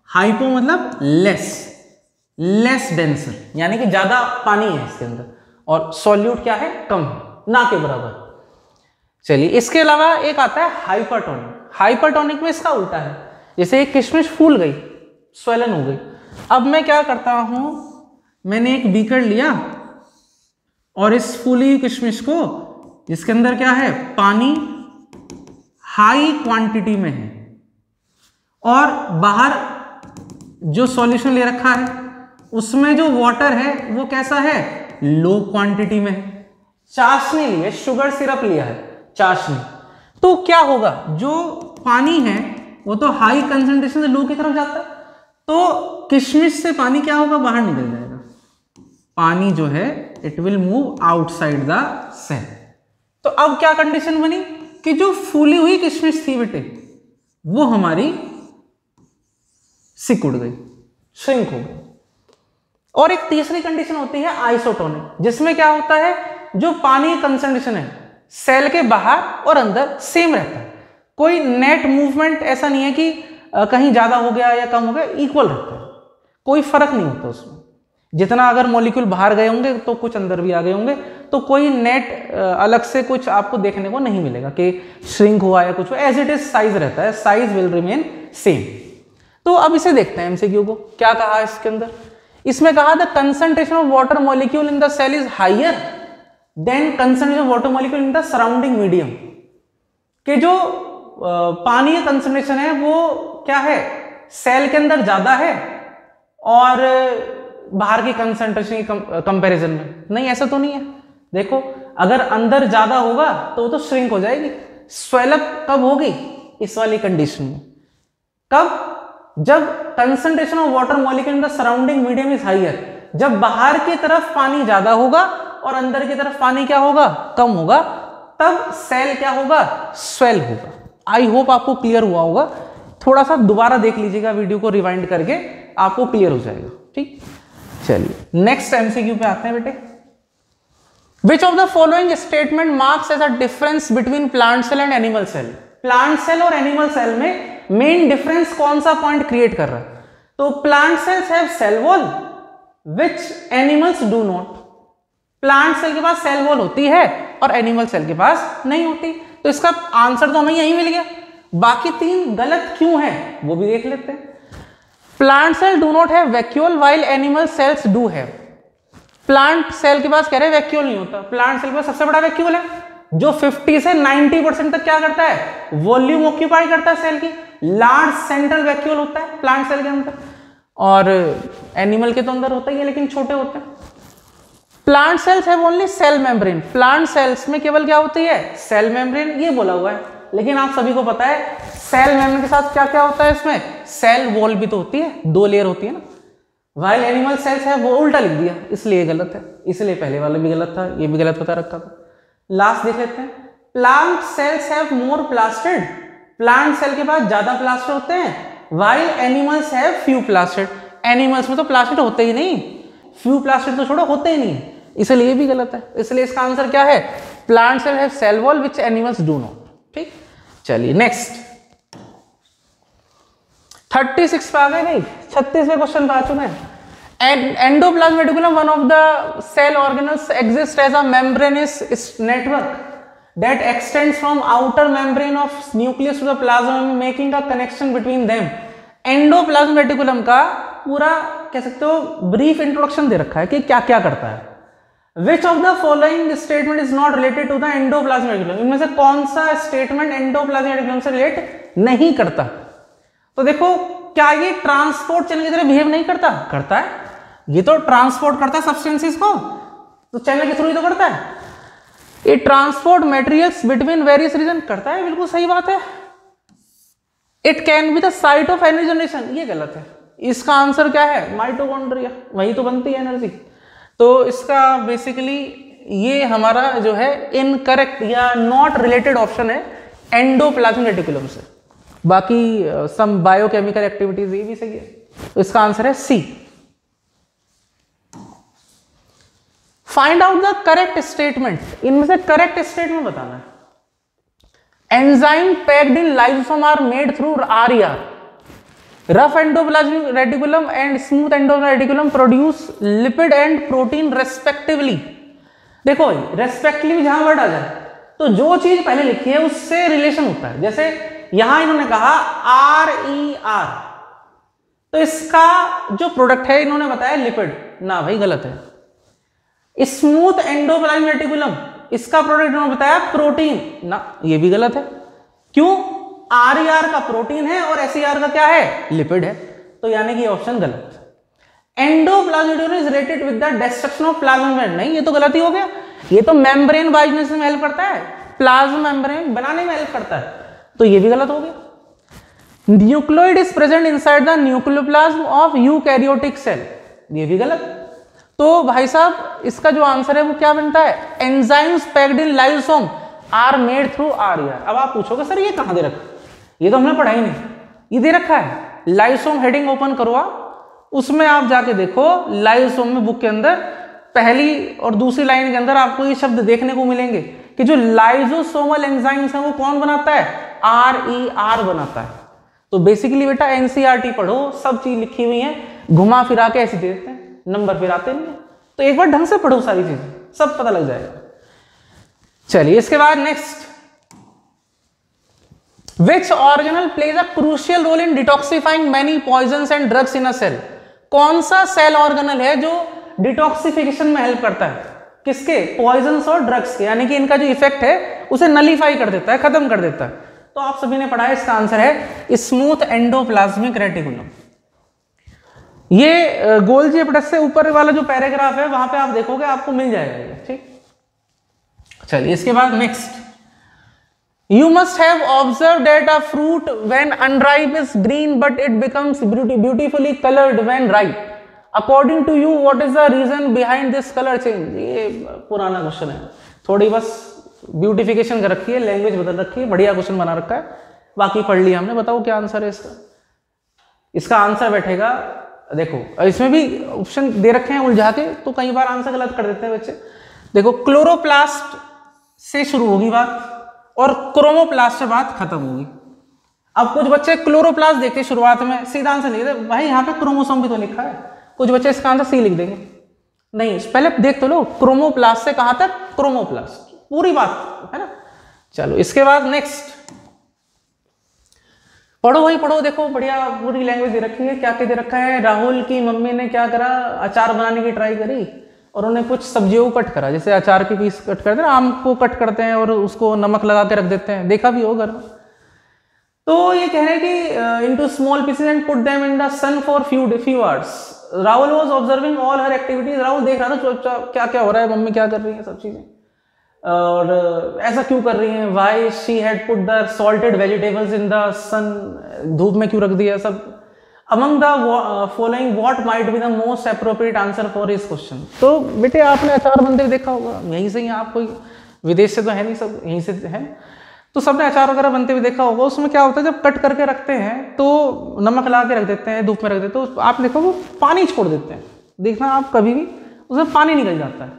हाइपो मतलब लेस, लेस डेंसर, यानी कि ज्यादा पानी है इसके अंदर, और सॉल्यूट क्या है? कम है, ना के बराबर। चलिए इसके अलावा एक आता है हाइपरटोनिक। हाइपरटोनिक में इसका उल्टा है, जैसे एक किशमिश फूल गई, स्वेलन हो गई। अब मैं क्या करता हूं, मैंने एक बीकर लिया और इस फूली हुई किशमिश को, जिसके अंदर क्या है? पानी हाई क्वांटिटी में है, और बाहर जो सॉल्यूशन ले रखा है उसमें जो वाटर है वो कैसा है? लो क्वांटिटी में है। चाशनी ली है, शुगर सिरप लिया है, चाशनी। तो क्या होगा? जो पानी है वो तो हाई कंसंट्रेशन से लो की तरफ जाता है, तो किशमिश से पानी क्या होगा? बाहर निकल जाएगा। पानी जो है it will move outside the cell. तो अब क्या कंडीशन बनी कि जो फूली हुई किशमिश थी बेटे, वो हमारी सिकुड़ गई, श्रिंक हो गई। और एक तीसरी कंडीशन होती है आइसोटोनिक, जिसमें क्या होता है? जो पानी की कंसंट्रेशन है सेल के बाहर और अंदर सेम रहता है, कोई नेट मूवमेंट ऐसा नहीं है कि कहीं ज्यादा हो गया या कम हो गया, इक्वल रहता है, कोई फर्क नहीं होता उसमें। जितना अगर मॉलिक्यूल बाहर गए होंगे तो कुछ अंदर भी आ गए होंगे, तो कोई नेट अलग से कुछ आपको देखने को नहीं मिलेगा कि श्रिंक हुआ या कुछ, एज इट इज साइज रहता है, साइज विल रिमेन सेम। तो अब इसे देखते हैं एमसीक्यू को, क्या कहा इसके अंदर। इसमें कहा the concentration of water molecule in the cell is higher than concentration of water molecule in the surrounding medium. कि जो पानी का कंसंट्रेशन है वो क्या है? सेल के अंदर ज्यादा है और बाहर की कंसंट्रेशन की कंपैरिजन में नहीं, ऐसा तो नहीं है। देखो अगर अंदर ज्यादा होगा तो वो तो श्रिंक हो जाएगी। स्वेलअप कब होगी? इस वाली कंडीशन में। कब? जब concentration of water molecule in the surrounding medium is higher, जब बाहर की तरफ पानी ज्यादा होगा और अंदर की तरफ पानी क्या होगा? कम होगा, तब सेल क्या होगा? स्वेल होगा। आई होप आपको क्लियर हुआ होगा थोड़ा सा दोबारा देख लीजिएगा वीडियो को रिवाइंड करके, आपको क्लियर हो जाएगा। ठीक, चलिए नेक्स्ट एमसीक्यू पे आते हैं बेटे। Which of the following statement marks as a difference between plant cell and animal cell? Plant cell और एनिमल सेल में मेन डिफरेंस कौन सा पॉइंट क्रिएट कर रहा है? तो plant cells have cell wall which animals do not. Plant cell के पास सेल वॉल होती है और एनिमल सेल के पास नहीं होती, तो इसका आंसर तो हमें यही मिल गया। बाकी तीन गलत क्यों है वो भी देख लेते हैं। Plant cell do not have vacuole while animal cells do have. Plant cell के पास कह रहे हैं वैक्यूल नहीं होता, प्लांट सेल के पास सबसे बड़ा वैक्यूल है जो 50 से 90% तक क्या करता है, वॉल्यूम ऑक्यूपाई करता है सेल की। लार्ज सेंट्रल वैक्यूल होता है प्लांट सेल के अंदर, और एनिमल के तो अंदर होता ही है लेकिन छोटे होते हैं। Plant cells have only cell membrane. Plant cells में केवल क्या होती है, सेल मेम्ब्रेन, ये बोला हुआ है, लेकिन आप सभी को पता है सेल मेम्ब्रेन के साथ क्या क्या होता है, इसमें सेल वॉल भी तो होती है, 2 लेयर होती है ना। वाइल एनिमल सेल्स है वो उल्टा लिख दिया, इसलिए गलत है, इसलिए पहले वाला भी गलत था, ये भी गलत बता रखा था। लास्ट देख लेते हैं। Plant cells have more plastid. Plant cell के पास ज्यादा प्लास्टिड होते हैं, while animals have few plastid. Animals में तो प्लास्टिड होते ही नहीं, फ्यू प्लास्टिड तो छोड़ो होते ही नहीं, इसलिए ये भी गलत है। इसलिए इसका आंसर क्या है, plant cell have cell wall which animals do not. ठीक, चलिए नेक्स्ट 36 पे आ गए भाई, 36वें क्वेश्चन पे आ चुके हैं। Endoplasmic reticulum one of the cell organelles exist as a membranous network that extends from outer membrane of nucleus to the plasma making a connection between them। Endoplasmic reticulum का पूरा कह सकते हो ब्रीफ इंट्रोडक्शन दे रखा है कि क्या क्या करता है। Which of the following statement is not related to the endoplasmic reticulum? इनमें से कौन सा स्टेटमेंट एंडोप्लाज्मिक रेटिकुलम से रिलेट नहीं करता? तो देखो, क्या ये ट्रांसपोर्ट चैनल की तरह बिहेव नहीं करता? करता है, ये तो ट्रांसपोर्ट करता है सब्सटेंसेस को, तो चैनल के थ्रू ही तो करता है। ये transport materials between various region करता है, बिल्कुल सही बात है। It can be the site of energy generation, ये गलत है। इसका आंसर क्या है, माइटोकॉन्ड्रिया, वही तो बनती है एनर्जी। तो इसका बेसिकली ये हमारा जो है इनकरेक्ट या नॉट रिलेटेड ऑप्शन है एंडोप्लाज्मिक रेटिकुलम से। बाकी सम बायोकेमिकल एक्टिविटीज ये भी सही है, तो इसका आंसर है C. Find out the correct statement. इनमें से करेक्ट स्टेटमेंट बताना है। Enzyme packed in lysosome are made through RER। Rough endoplasmic reticulum and smooth endoplasmic reticulum produce lipid and protein respectively. देखो भाई, रेस्पेक्टिवली जहां वर्ड आ जाए तो जो चीज पहले लिखी है उससे रिलेशन होता है। जैसे यहां इन्होंने कहा RER, तो इसका जो प्रोडक्ट है इन्होंने बताया लिपिड, ना भाई गलत है। स्मूथ एंडोप्लाज्मिक रेटिकुलम, इसका प्रोडक्ट इन्होंने बताया प्रोटीन, ना ये भी गलत है। क्यों? RER का प्रोटीन है और SER का क्या है, लिपिड है, तो यानी कि ऑप्शन गलत। Endoplasmic reticulum is related with the destruction of plasma membrane, नहीं ये तो गलत ही हो गया। ये तो मेम्ब्रेन बाइजनेस में हेल्प करता है, प्लाज्मा मेम्ब्रेन बनाने में हेल्प करता है, तो ये भी गलत हो गया। Nucleoid is present inside the nucleoplasm of eukaryotic cell, ये भी गलत। तो भाई साहब इसका जो आंसर है वो क्या बनता है, enzymes packed in lysosome are made through RER। अब आप पूछोगे सर ये कहां दे रखा, ये तो हमने पढ़ा ही नहीं, ये दे रखा है लाइसोम। हेडिंग ओपन करो आप, उसमें आप जाके देखो लाइसोम में बुक के अंदर पहली और दूसरी लाइन के अंदर आपको ये शब्द देखने को मिलेंगे कि जो लाइसोसोमल एंजाइम्स हैं वो कौन बनाता है, RER बनाता है। तो बेसिकली बेटा NCERT पढ़ो, सब चीज लिखी हुई है, घुमा फिरा के ऐसे दे देते हैं, नंबर फिर आते नहीं है। तो एक बार ढंग से पढ़ो, सारी चीजें सब पता लग जाएगा। चलिए इसके बाद next, which organelle plays a crucial role in detoxifying many poisons and drugs in a cell? कौन सा सेल ऑर्गेनल है जो डिटॉक्सिफिकेशन में हेल्प करता है, किसके, पॉइजन्स और ड्रग्स के, यानी कि इनका जो इफेक्ट है उसे नलीफाई कर देता है, खत्म कर देता है। तो आप सभी ने पढ़ा है, इसका आंसर है स्मूथ एंडोप्लाज्मिक रेटिकुलम। ये गोल्जी एपिटस से ऊपर वाला जो पैराग्राफ है वहां पे आप देखोगे, आपको मिल जाएगा। ठीक, चलिए इसके बाद next, you must have observe that a fruit when unripe is green but it becomes beautifully coloured when ripe. According to you what is the reason behind this colour change? ये पुराना क्वेश्चन है, थोड़ी बस ब्यूटिफिकेशन कर रखी है, लैंग्वेज बदल रखी है, बढ़िया क्वेश्चन बना रखा है, बाकी पढ़ लिया हमने, बताओ क्या आंसर है इसका। इसका आंसर बैठेगा, देखो इसमें भी ऑप्शन दे रखे हैं उलझा के, तो कई बार आंसर गलत कर देते हैं बच्चे। देखो क्लोरोप्लास्ट से शुरू होगी बात और क्रोमोप्लास्ट से बात खत्म होगी। अब कुछ बच्चे क्लोरोप्लास्ट देखते शुरुआत में, सीधा आंसर लिख देते, भाई यहाँ पे क्रोमोसोम भी तो लिखा है। कुछ बच्चे इसका आंसर सी लिख देंगे, नहीं पहले देख तो लो, क्रोमोप्लास्ट से कहां तक, क्रोमोप्लास्ट, पूरी बात है ना। चलो इसके बाद नेक्स्ट पढ़ो भाई पढ़ो, देखो बढ़िया पूरी लैंग्वेज दे रखी है। क्या क्या दे रखा है, राहुल की मम्मी ने क्या करा, अचार बनाने की ट्राई करी और उन्हें कुछ सब्जियों को कट करा, जैसे अचार के पीस कट करते हैं, आम को कट करते हैं और उसको नमक लगा के रख देते हैं, देखा भी होगा घर में। तो ये कह रहे हैं कि into small pieces and put them in the sun for few hours. Rahul was observing all her activities, Rahul देख रहा था क्या क्या हो रहा है, मम्मी क्या कर रही है, सब चीजें, और ऐसा क्यों कर रही हैं, why she had put the salted vegetables in the sun, धूप में क्यों रख दिया सब। Among the following what might be the most appropriate answer for his question. तो बेटे आपने अचार बनते हुए देखा होगा, यहीं से ही, आप कोई विदेश से तो है नहीं, सब यहीं से है, तो सबने अचार वगैरह बनते हुए देखा होगा। उसमें क्या होता है, जब कट करके रखते हैं तो नमक लगा के रख देते हैं, धूप में रख देते हैं, तो आप देखो वो पानी छोड़ देते हैं, देखना आप कभी भी, उसमें पानी निकल जाता है।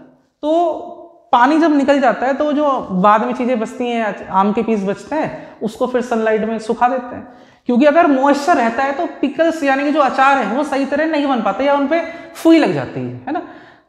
तो पानी जब निकल जाता है तो जो बाद में चीजें बचती हैं, आम के पीस बचते हैं, उसको फिर सनलाइट में सुखा देते हैं, क्योंकि अगर मॉइस्चर रहता है तो पिकल्स यानी कि जो अचार है वो सही तरह नहीं बन पाते या उन पे फुई लग जाती है ना।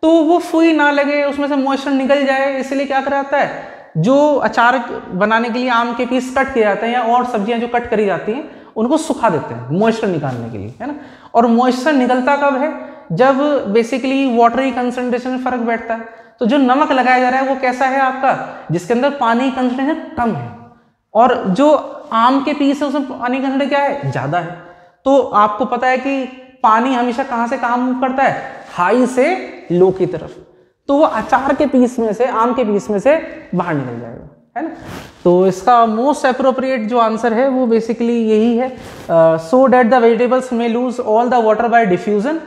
तो वो फुई ना लगे, उसमें से मॉइस्चर निकल जाए, इसलिए क्या करा जाता है, जो अचार बनाने के लिए आम के पीस कट किए जाते हैं या और सब्जियां जो कट करी जाती हैं उनको सुखा देते हैं मॉइस्चर निकालने के लिए, है ना। और मॉइस्चर निकलता कब है, जब बेसिकली वाटरी कंसंट्रेशन में फर्क बैठता है। तो जो नमक लगाया जा रहा है वो कैसा है आपका, जिसके अंदर पानी कंसंट्रेशन कम है, और जो आम के पीस है उसमें पानी कंसंट्रेशन क्या है, ज्यादा है। तो आपको पता है कि पानी हमेशा कहां से कहां मूव करता है, हाई से लो की तरफ, तो वो अचार के पीस में से, आम के पीस में से बाहर निकल जाएगा, है ना। तो इसका मोस्ट अप्रोप्रिएट जो आंसर है वो बेसिकली यही है, सो डेट द वेजिटेबल्स में lose all the water bye diffusion.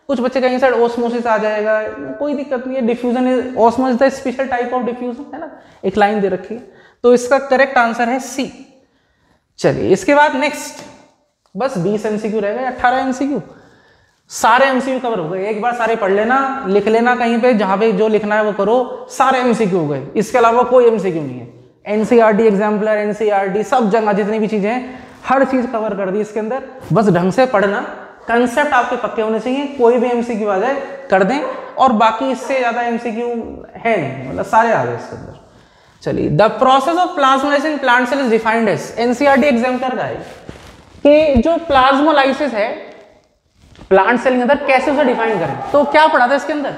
कुछ बच्चे कहेंगे सर ऑस्मोसिस आ जाएगा, कोई दिक्कत नहीं है, diffusion is, osmosis the special type of diffusion, है ना, एक लाइन दे रखी है। तो इसका करेक्ट आंसर है सी। चलिए इसके बाद नेक्स्ट, बस 20 एमसीक्यू रह गए, 18 एमसीक्यू, सारे एमसीक्यू कवर हो गए। एक बार सारे पढ़ लेना, लिख लेना कहीं पे, जहां पे जो लिखना है वो करो, सारे एमसीक्यू हो गए, इसके अलावा कोई एमसीक्यू नहीं है। एनसीईआरटी एग्जाम्पलर, एनसीईआरटी सब जगह जितनी भी चीजें हैं, हर चीज कवर कर दी इसके अंदर। बस ढंग से पढ़ना, कंसेप्ट आपके पक्के होने चाहिए, कोई भी एमसीक्यू आ जाए कर दें, और बाकी इससे ज्यादा एमसीक्यू है नहीं, मतलब सारे आ गए इसके अंदर। चलिए, the process of plasmolysis in plant cell is defined as, NCERT exemplar का है कि जो प्लाज्मोलाइसिस है प्लांट सेल के अंदर कैसे उसे डिफाइन करें। तो क्या पढ़ा था इसके अंदर,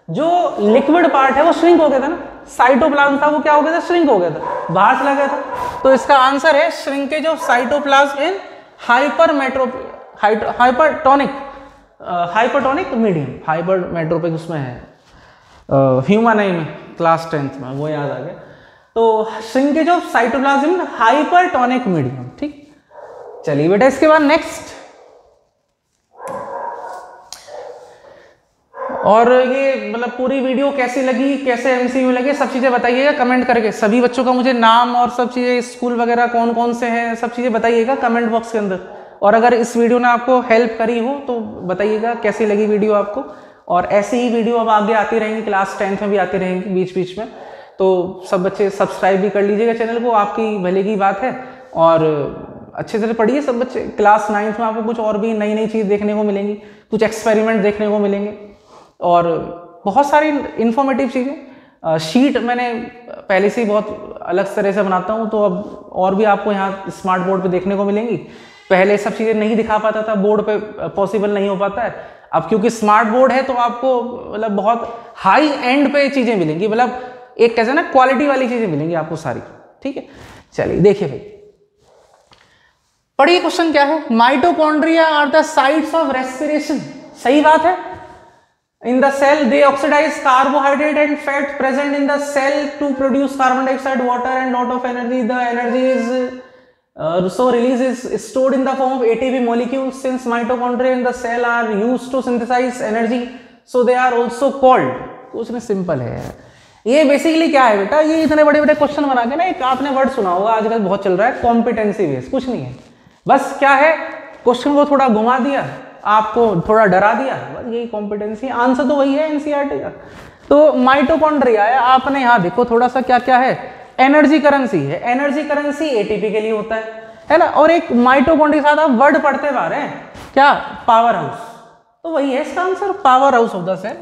जो लिक्विड पार्ट है वो श्रिंक हो गया था ना, साइटोप्लाज्म था वो क्या हो गया था, श्रिंक हो गया था, बाहर चला गया था। तो इसका आंसर है shrinkage of cytoplasm in hypertonic medium, hypermetropic उसमें है, ह्यूमन आई में क्लास 10th में, वो याद आ गया। तो shrinkage of cytoplasm in hypertonic medium, ठीक। चलिए बेटा इसके बाद नेक्स्ट, और ये मतलब पूरी वीडियो कैसी लगी, कैसे एमसीक्यू लगे, सब चीजें बताइएगा कमेंट करके। सभी बच्चों का मुझे नाम और सब चीजें, स्कूल वगैरह कौन कौन से हैं, सब चीजें बताइएगा कमेंट बॉक्स के अंदर। और अगर इस वीडियो ने आपको हेल्प करी हो तो बताइएगा कैसी लगी वीडियो आपको। और ऐसी ही वीडियो अब आगे आती रहेंगी, क्लास 10th में भी आती रहेंगी बीच बीच में। तो सब बच्चे सब्सक्राइब भी कर लीजिएगा चैनल को, आपकी भले की बात है। और अच्छे से पढ़िए सब बच्चे। क्लास 9th में आपको कुछ और भी नई नई चीज़ देखने को मिलेंगी, कुछ एक्सपेरिमेंट देखने को मिलेंगे और बहुत सारी इन्फॉर्मेटिव चीज़ें। शीट मैंने पहले से ही बहुत अलग तरह से बनाता हूँ, तो अब और भी आपको यहाँ स्मार्ट बोर्ड पे देखने को मिलेंगी। पहले सब चीज़ें नहीं दिखा पाता था, बोर्ड पे पॉसिबल नहीं हो पाता है। अब क्योंकि स्मार्ट बोर्ड है तो आपको मतलब बहुत हाई एंड पे चीज़ें मिलेंगी, मतलब एक कैसे ना क्वालिटी वाली चीज़ें मिलेंगी आपको सारी, ठीक है। चलिए देखिए भाई, पढ़िए क्वेश्चन क्या है। Mitochondria are the sites of respiration, सही बात है। In the cell, they oxidize carbohydrate and fat present in the cell to produce carbon dioxide, water, and lot of energy. The energy is so release is stored in the form of ATP molecules. Since mitochondria in the cell are used to synthesize energy, so they are also called. Question simple है, ये बेसिकली क्या है बेटा, ये इतने बड़े बड़े क्वेश्चन बना के ना, एक आपने वर्ड सुना होगा आजकल बहुत चल रहा है, कॉम्पिटेंसी बेस। कुछ नहीं है, बस क्या है, क्वेश्चन को थोड़ा घुमा दिया, आपको थोड़ा डरा दिया, बस यही कॉम्पिटेंसी। आंसर तो वही है एनसीईआरटी का। तो माइटोकॉन्ड्रिया है, आपने यहाँ देखो थोड़ा सा क्या क्या है, एनर्जी करेंसी है। एनर्जी करेंसी एटीपी के लिए होता है ना। और एक माइटोकॉन्ड्रिया के साथ आप वर्ड पढ़ते जा रहे हैं क्या, पावर हाउस, तो वही है इसका answer, power house of the cell.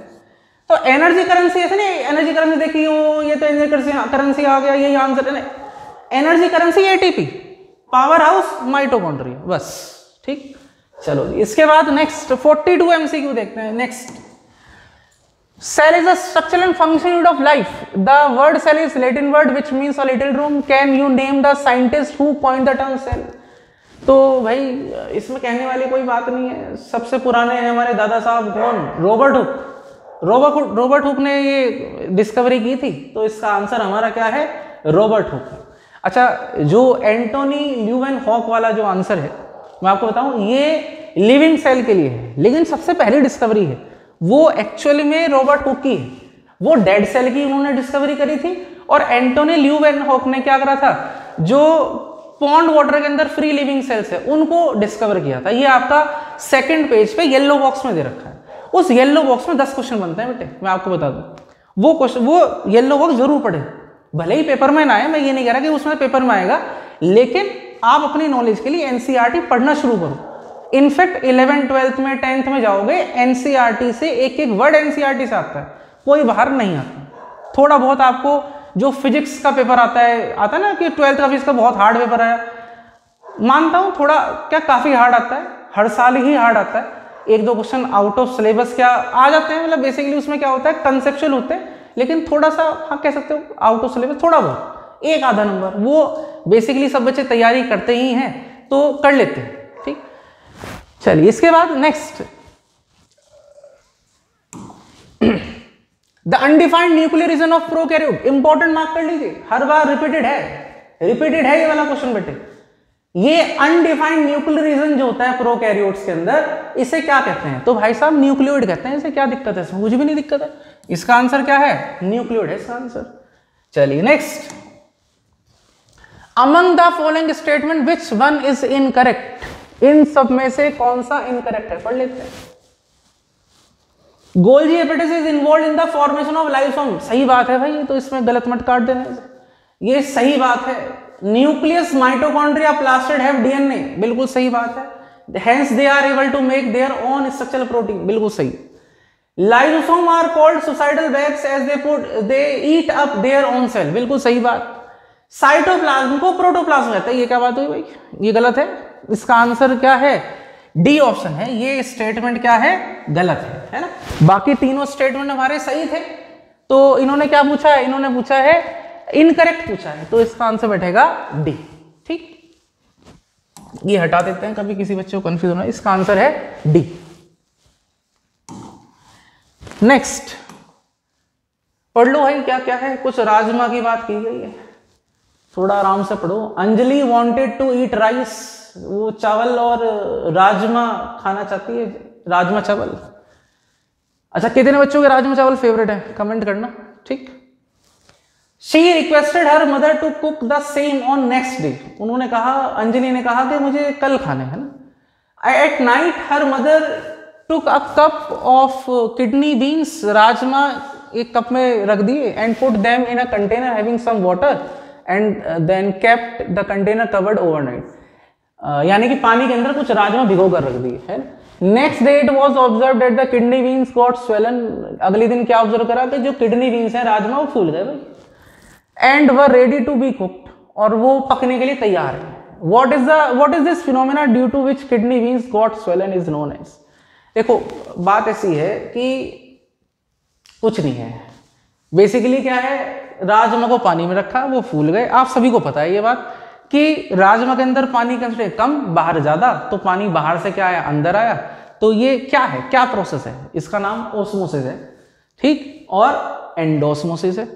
तो एनर्जी करेंसी ऐसे नहीं, एनर्जी करेंसी देखिए ये तो एनर्जी करेंसी आ गया, यही आंसर है। Energy currency ATP, power house mitochondria, बस ठीक। चलो इसके बाद नेक्स्ट 42 एमसीक्यू देखते हैं। Next, cell is a structural and functional unit of life. The word cell is Latin word which means a little room. Can you name the scientist who coined the term cell. तो भाई इसमें कहने वाली कोई बात नहीं है, सबसे पुराने हैं हमारे दादा साहब, कौन, रॉबर्ट हुक। रॉबर्ट हुक ने ये डिस्कवरी की थी, तो इसका आंसर हमारा क्या है, रॉबर्ट हुक। अच्छा, जो एंटोनी ल्यूवेनहॉक वाला जो आंसर है, मैं आपको बताऊं, ये लिविंग सेल के लिए है, लेकिन सबसे पहली डिस्कवरी है वो एक्चुअली में रॉबर्ट हुक की है। वो डेड सेल की उन्होंने डिस्कवरी करी थी, और एंटोनी ल्यूवेनहॉक ने क्या करा था, जो पॉन्ड वाटर के अंदर फ्री लिविंग सेल्स है उनको डिस्कवर किया था। ये आपका सेकंड पेज पे येलो बॉक्स में दे रखा है। उस येलो बॉक्स में 10 क्वेश्चन बनते हैं बेटे, मैं आपको बता दूं। वो येलो बॉक्स जरूर पढ़े, भले ही पेपर में ना आए, मैं ये नहीं कह रहा कि उसमें पेपर में आएगा, लेकिन आप अपनी नॉलेज के लिए एनसीईआरटी पढ़ना शुरू करो। इनफैक्ट 11th 12th में 10th में जाओगे, एनसीईआरटी से एक एक वर्ड एनसीईआरटी से आता है, कोई बाहर नहीं आता। थोड़ा बहुत आपको जो फिजिक्स का पेपर आता है ना कि 12th का फिजिक्स का बहुत हार्ड पेपर आया, मानता हूं थोड़ा क्या काफी हार्ड आता है, हर साल ही हार्ड आता है। एक दो क्वेश्चन आउट ऑफ सिलेबस क्या आ जाते हैं, मतलब बेसिकली उसमें क्या होता है, कंसेप्चुअल होते हैं, लेकिन थोड़ा सा हाँ कह सकते हो आउट ऑफ सिलेबस, थोड़ा बहुत एक आधा नंबर, वो बेसिकली सब बच्चे तैयारी करते ही हैं तो कर लेते हैं। ठीक, चलिए इसके बाद next, the undefined nuclear region of prokaryote. Important mark कर लीजिए, हर बार रिपीटेड है ये वाला क्वेश्चन बेटे। ये अनडिफाइंड न्यूक्लियर रीजन जो होता है प्रोकैरियोट्स के अंदर, इसे क्या कहते हैं, तो भाई साहब न्यूक्लियोइड कहते हैं। इसे क्या दिक्कत है, इसमें कुछ भी नहीं दिक्कत है, इसका आंसर क्या है, न्यूक्लियोइड है इसका आंसर। चलिए next, among the following statement which one is incorrect. इन सब में से कौन सा इनकरेक्ट है, पढ़ लेते हैं। Golgi hepatitis is involve in the formation of लाइसोम। सही बात है भाई, तो इसमें गलत मत काट देना, ये सही बात है। Nucleus mitochondria plastid have DNA, बिल्कुल सही बात है। Hence they are able to make their own structural protein, बिल्कुल सही। Lysosome are called suicidal bags as they eat up their own cell, बिल्कुल सही बात। साइटोप्लाज्म को प्रोटोप्लाज्म कहते हैं, ये क्या बात हुई भाई, ये गलत है। इसका आंसर क्या है, डी ऑप्शन है। ये स्टेटमेंट क्या है, गलत है ना। बाकी तीनों स्टेटमेंट हमारे सही थे, तो इन्होंने क्या पूछा है, इन्होंने पूछा है इनकरेक्ट पूछा है, तो इसका आंसर बैठेगा डी। ठीक, ये हटा देते हैं, कभी किसी बच्चे को कंफ्यूज होना, इसका आंसर है डी। नेक्स्ट पढ़ लो भाई, क्या क्या है, कुछ राजमा की बात की गई है, थोड़ा आराम से पढ़ो। Anjali wanted to eat rice, वो चावल और राजमा खाना चाहती है, राजमा चावल। अच्छा, कितने बच्चों के राजमा चावल फेवरेट है, कमेंट करना। ठीक, she requested her mother to cook the same on next day. उन्होंने कहा, अंजलि ने कहा कि मुझे कल खाने हैं ना। At night her mother took a cup of kidney beans, rajma एक कप में रख दिए, and put them in a container having some water and then kept the container covered overnight. यानी कि पानी के अंदर कुछ राजमा भिगो कर रख दिए है। Next day it was observed that the kidney beans got swollen. अगले दिन क्या ऑब्जर्व करा कि जो किडनी बीन्स है राजमा, वो फूल गए भाई, and were ready to be cooked, और वो पकने के लिए तैयार है। What is this phenomena due to which kidney beans got swollen is known as. देखो बात ऐसी है कि कुछ नहीं है, बेसिकली क्या है, राजमा को पानी में रखा, वो फूल गए। आप सभी को पता है ये बात कि राजमा के अंदर पानी का कम, बाहर ज्यादा, तो पानी बाहर से क्या आया, अंदर आया। तो ये क्या है, क्या प्रोसेस है, इसका नाम ओस्मोसिस है। ठीक, और एंडोस्मोसिस है।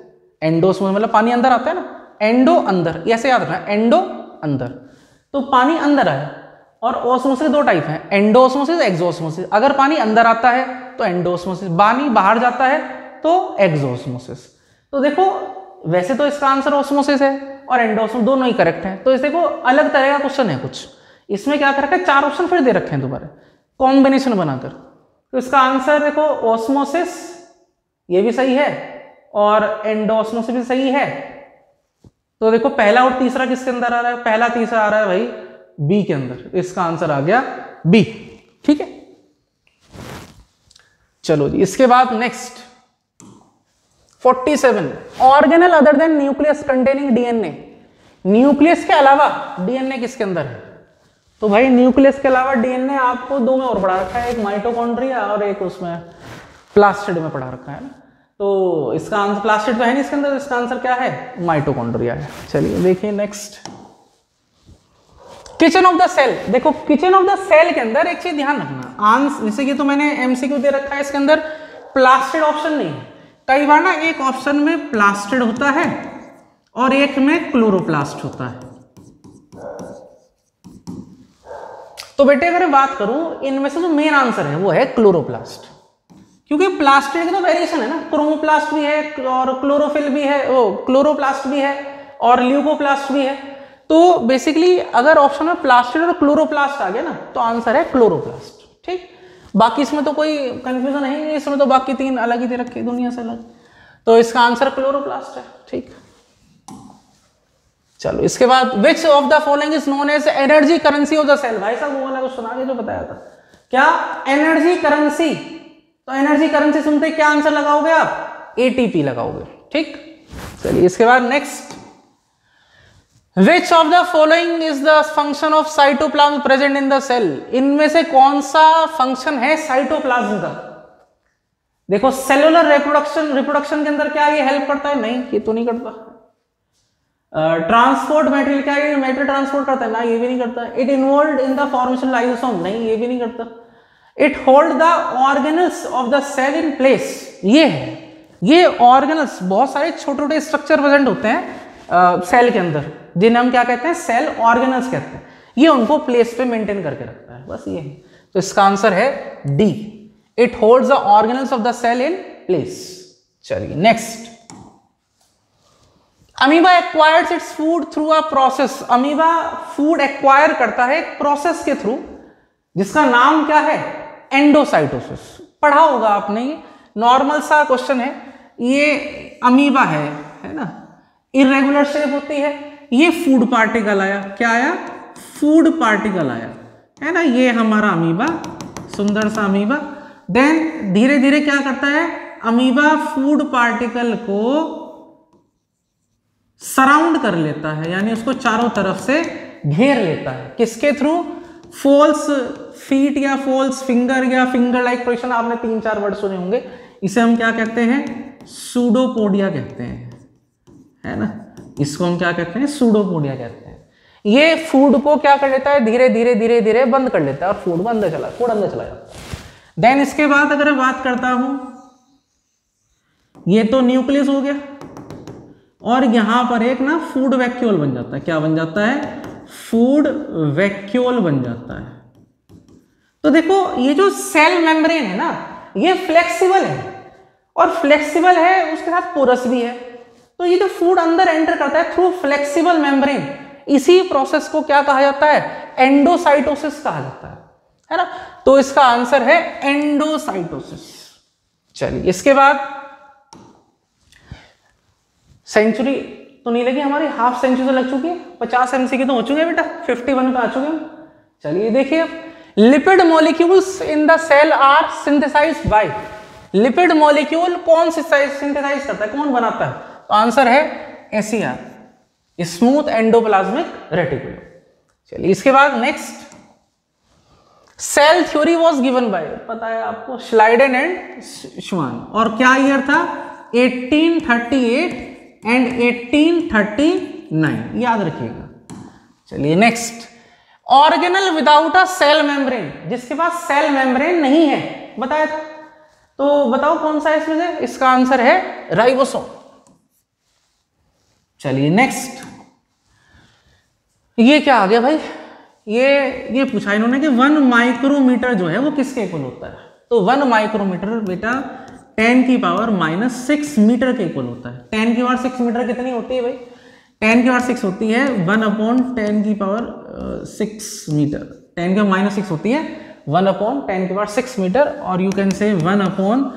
एंडोस्मोसिस मतलब पानी अंदर आता है ना, एंडो अंदर, ऐसे याद रखना, एंडो अंदर, तो पानी अंदर आया। और ओस्मोसिस दो टाइप है, एंडोस्मोसिस, एक्सोस्मोसिस। अगर पानी अंदर आता है तो एंडोस्मोसिस, पानी बाहर जाता है तो एक्सोस्मोसिस। तो देखो वैसे तो इसका आंसर ऑस्मोसिस है और एंडोस्मोसिस, दोनों ही करेक्ट है। तो इस देखो अलग तरह का क्वेश्चन है कुछ, इसमें क्या कर रखा है, 4 ऑप्शन फिर दे रखे हैं दोबारा कॉम्बिनेशन बनाकर। तो इसका आंसर देखो ऑस्मोसिस ये भी सही है और एंडोस्मोसिस भी सही है। तो देखो पहला और तीसरा किसके अंदर आ रहा है, पहला तीसरा आ रहा है भाई बी के अंदर, इसका आंसर आ गया बी। ठीक है, चलो जी इसके बाद next 47 organelle other than nucleus containing DNA. Nucleus के अलावा डीएनए किसके अंदर है? तो भाई न्यूक्लियस के अलावा डीएनए आपको 2 में और पढ़ा रखा है, एक माइटोकॉन्ड्रिया और एक उसमें प्लास्टिड में पढ़ा रखा है ना। तो इसका आंसर प्लास्टिड तो है नहीं इसके अंदर, इसका आंसर क्या है, माइटोकॉन्ड्रिया है। चलिए देखिए next kitchen of the cell. देखो किचन ऑफ द सेल के अंदर एक चीज ध्यान रखना, आंसर जैसे कि तो मैंने एमसीक्यू दे रखा है, इसके अंदर प्लास्टिड ऑप्शन नहीं है। कई बार ना एक ऑप्शन में प्लास्टिड होता है और एक में क्लोरोप्लास्ट होता है। तो बेटे अगर मैं बात करूं इनमें से जो मेन आंसर है वो है क्लोरोप्लास्ट, क्योंकि प्लास्टिड का तो वेरिएशन है ना, क्रोमोप्लास्ट भी है और क्लोरोफिल भी है, वो क्लोरोप्लास्ट भी है और ल्यूकोप्लास्ट भी है। तो बेसिकली अगर ऑप्शन में प्लास्टिड और क्लोरोप्लास्ट आ गया ना तो आंसर है क्लोरोप्लास्ट। ठीक, बाकी इसमें तो कोई कंफ्यूजन है नहीं, इसमें तो बाकी 3 अलग ही दे रखे दुनिया से अलग, तो इसका आंसर क्लोरोप्लास्ट है। ठीक, चलो इसके बाद which of the following is known as energy currency of the cell. भाई साहब वो वाला कुछ सुना के जो बताया था, क्या एनर्जी करेंसी, तो एनर्जी करेंसी सुनते क्या आंसर लगाओगे आप, एटीपी लगाओगे। ठीक, चलिए इसके बाद next which of the following is the function of cytoplasm present in the cell. इनमें से कौन सा फंक्शन है साइटोप्लाज्म का? देखो सेलुलर रिप्रोडक्शन के अंदर क्या ये हेल्प करता है? नहीं, ये तो नहीं करता। ट्रांसपोर्ट मटेरियल, क्या ये मटेरियल ट्रांसपोर्ट करता है? ना, ये भी नहीं करता। It involved in the formation lysosome, नहीं ये भी नहीं करता। It hold the organelles of the cell in place, ये है, ये ऑर्गेनल्स बहुत सारे छोटे छोटे स्ट्रक्चर प्रेजेंट होते हैं सेल के अंदर, जिन्हें हम क्या कहते हैं, सेल ऑर्गेनल्स कहते हैं। ये उनको प्लेस पे मेंटेन करके रखता है, बस ये है। तो इसका आंसर है D, it holds the organelles of the cell in place. चलिए next amoeba acquires its food through a process. Amoeba food acquire करता है एक प्रोसेस के थ्रू, जिसका नाम क्या है, एंडोसाइटोसिस। पढ़ा होगा आपने, ये नॉर्मल सा क्वेश्चन है। ये अमीबा है ना, इरेगुलर शेप होती है, ये फूड पार्टिकल आया, क्या आया, फूड पार्टिकल आया, है ना, ये हमारा अमीबा, सुंदर सा अमीबा। देन धीरे धीरे क्या करता है, अमीबा फूड पार्टिकल को सराउंड कर लेता है, यानी उसको चारों तरफ से घेर लेता है। किसके थ्रू, फॉल्स फीट या फॉल्स फिंगर या फिंगर लाइक पोजीशन, आपने 3-4 वर्ड सुने होंगे। इसे हम क्या कहते हैं, सूडोपोडिया कहते हैं, है ना, इसको हम क्या कहते हैं, सूडोपोडिया कहते हैं। ये फूड को क्या कर लेता है, धीरे धीरे धीरे धीरे बंद कर लेता है और फूड अंदर चला जाता है। देन इसके बाद अगर मैं बात करता हूं, ये तो न्यूक्लियस हो गया और यहां पर एक ना फूड वैक्यूल बन जाता है। क्या बन जाता है, फूड वैक्यूल बन जाता है। तो देखो ये जो सेल मेम्ब्रेन है ना, ये फ्लेक्सिबल है और फ्लेक्सिबल है उसके साथ पोरस भी है। तो ये जो फूड अंदर एंटर करता है थ्रू फ्लेक्सिबल मेम्ब्रेन, इसी प्रोसेस को क्या कहा जाता है, एंडोसाइटोसिस कहा जाता है ना। तो इसका आंसर है एंडोसाइटोसिस। चलिए इसके बाद सेंचुरी तो नहीं लगी हमारी, हाफ सेंचुरी तो लग चुकी है, 50 एमसीक्यू तो हो चुके हैं बेटा, 51 पे आ चुके हैं। चलिए देखिए, lipid molecules in the cell are synthesised by. Lipid molecule कौन सिंथेसाइज करता है, कौन बनाता है? तो आंसर है एसीआर, स्मूथ एंडोप्लाज्मिक रेटिकुलम। चलिए इसके बाद next, cell theory was given by, पता है आपको, श्लाइडेन एंड श्वान। और क्या ईयर था, 1838 एंड 1839, याद रखिएगा। चलिए next, organelle without a cell membrane, जिसके पास सेल मेम्ब्रेन नहीं है, बताया था। तो बताओ कौन सा है इसमें से, इसका आंसर है राइबोसोम। चलिए नेक्स्ट, ये क्या आ गया भाई, ये पूछा इन्होंने कि 1 माइक्रोमीटर जो है वो किसके इक्वल होता है। तो 1 माइक्रोमीटर बेटा 10 की पावर -6 मीटर के इक्वल होता है। 10 की पावर 6 मीटर कितनी होती है भाई? 10 की पावर 6 होती है 1/10 की पावर 6 मीटर। 10 की पावर -6 होती है 1/10 की पावर 6 मीटर, और यू कैन से 1/1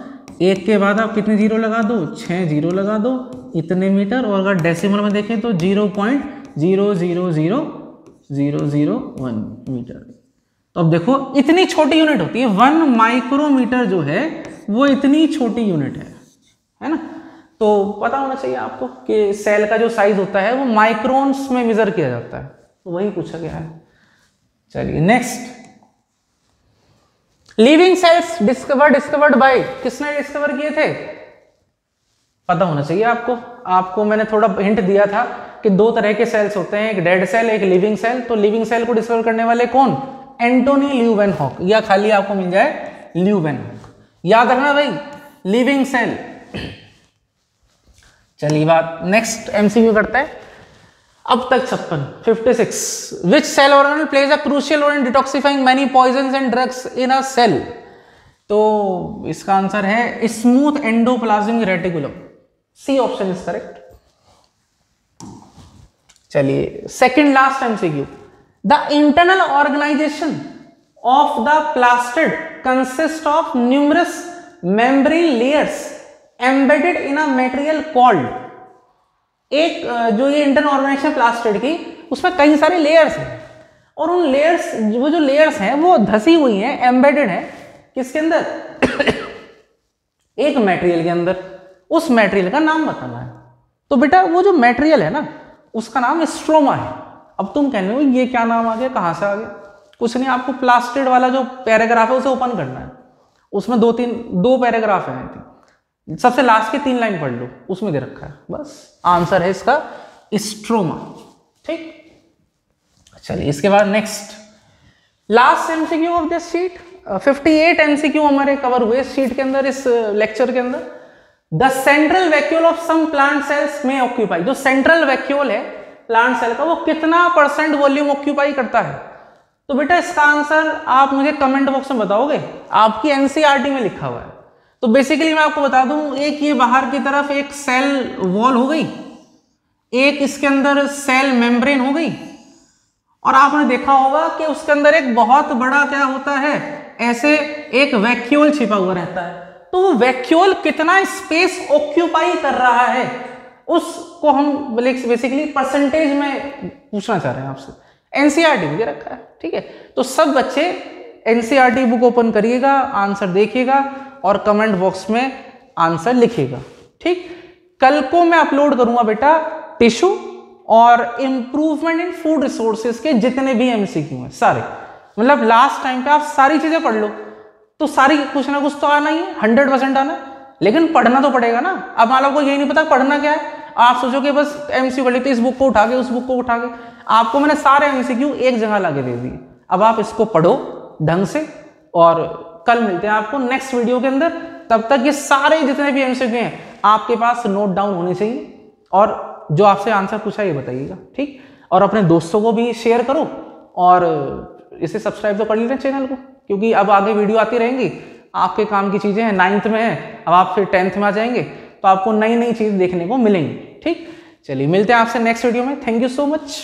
के बाद आप कितने जीरो लगा दो? 6 जीरो लगा दो, इतने मीटर। और अगर डेसिमल में देखें तो 0.000001 मीटर। तो अब देखो इतनी छोटी यूनिट होती है, 1 माइक्रोमीटर जो है वो इतनी छोटी यूनिट है ना। तो पता होना चाहिए आपको कि सेल का जो साइज होता है वो माइक्रोन्स में मेजर किया जाता है, तो वही पूछा गया है। चलिए next, living cells discovered by, किसने डिस्कवर किए थे? पता होना चाहिए आपको। आपको मैंने थोड़ा हिंट दिया था कि दो तरह के सेल्स होते हैं, एक डेड सेल एक लिविंग सेल। तो लिविंग सेल को डिस्कवर करने वाले कौन? एंटोनी ल्यूवेनहॉक, या खाली आपको मिल जाए ल्यूवेनहॉक। याद रखना भाई, लिविंग सेल। चलिए बात नेक्स्ट एमसीक्यू करते हैं। अब तक 56 which cell organelle plays a crucial role in detoxifying many poisons and drugs in a cell? तो इसका आंसर है smooth endoplasmic reticulum, C option is correct. चलिए second last MCQ, the internal organization of the plastid consist of numerous membrane layers embedded in a material called. एक जो ये इंटरनल ऑर्गेनाइजेशन प्लास्टिड की, उसमें कई सारे लेयर्स हैं, और उन लेयर्स, वो जो लेयर्स हैं वो धसी हुई हैं, एम्बेडेड है किसके अंदर? एक मटेरियल के अंदर। उस मटेरियल का नाम बताना है। तो बेटा वो जो मटेरियल है ना, उसका नाम स्ट्रोमा है। अब तुम कहने हो ये क्या नाम आ गया, कहां से आ गया? कुछ नहीं, आपको प्लास्टिड वाला जो पैराग्राफ है उसे ओपन करना है। उसमें दो पैराग्राफ है, सबसे लास्ट के 3 लाइन पढ़ लो, उसमें दे रखा है। बस आंसर है इसका स्ट्रोमा। ठीक, चलिए इसके बाद next last MCQ of this sheet. 58 MCQ हमारे कवर हुए इस शीट के अंदर, इस लेक्चर के अंदर। The central vacuole of some plant cells में ऑक्यूपाई, जो सेंट्रल वैक्यूल है प्लांट सेल का, वो कितना % वॉल्यूम ऑक्यूपाई करता है? तो बेटा इसका आंसर आप मुझे कमेंट बॉक्स में बताओगे, आपकी एनसीईआरटी में लिखा हुआ है। तो बेसिकली मैं आपको बता दूं, एक ये बाहर की तरफ एक सेल वॉल हो गई, एक इसके अंदर सेल मेम्ब्रेन हो गई, और आपने देखा होगा कि उसके अंदर एक बहुत बड़ा क्या होता है, ऐसे एक वैक्यूल छिपा हुआ रहता है। तो वो वैक्यूल कितना स्पेस ऑक्यूपाई कर रहा है, उसको हम बेसिकली परसेंटेज में पूछना चाह रहे हैं आपसे। एनसीईआरटी में दे रखा है, ठीक है। तो सब बच्चे एनसीईआरटी बुक ओपन करिएगा, आंसर देखिएगा और कमेंट बॉक्स में आंसर लिखिएगा। ठीक, कल को मैं अपलोड करूंगा बेटा टिश्यू और इंप्रूवमेंट इन फूड रिसोर्सेज के जितने भी एमसीक्यू हैं सारे, मतलब लास्ट टाइम पे आप सारी चीजें पढ़ लो, तो सारी कुछ ना कुछ तो आना ही है, 100% आना, लेकिन पढ़ना तो पड़ेगा ना। अब मान लो आपको यही नहीं पता पढ़ना क्या है, आप सोचोगे बस एमसीक्यू पढ़ लेते, इस बुक को उठा के उस बुक को उठा के, आपको मैंने सारे एमसीक्यू एक जगह लाके दे दिए। अब आप इसको पढ़ो ढंग से, और कल मिलते हैं आपको नेक्स्ट वीडियो के अंदर। तब तक ये सारे जितने भी एमसीक्यू हैं आपके पास नोट डाउन होने चाहिए, और जो आपसे आंसर पूछा ये बताइएगा। ठीक, और अपने दोस्तों को भी शेयर करो, और इसे सब्सक्राइब तो कर लेना चैनल को, क्योंकि अब आगे वीडियो आती रहेंगी। आपके काम की चीजें हैं, 9th में है, अब आप फिर 10th में आ जाएंगे, तो आपको नई नई चीज देखने को मिलेंगी। ठीक, चलिए मिलते हैं आपसे नेक्स्ट वीडियो में। Thank you so much.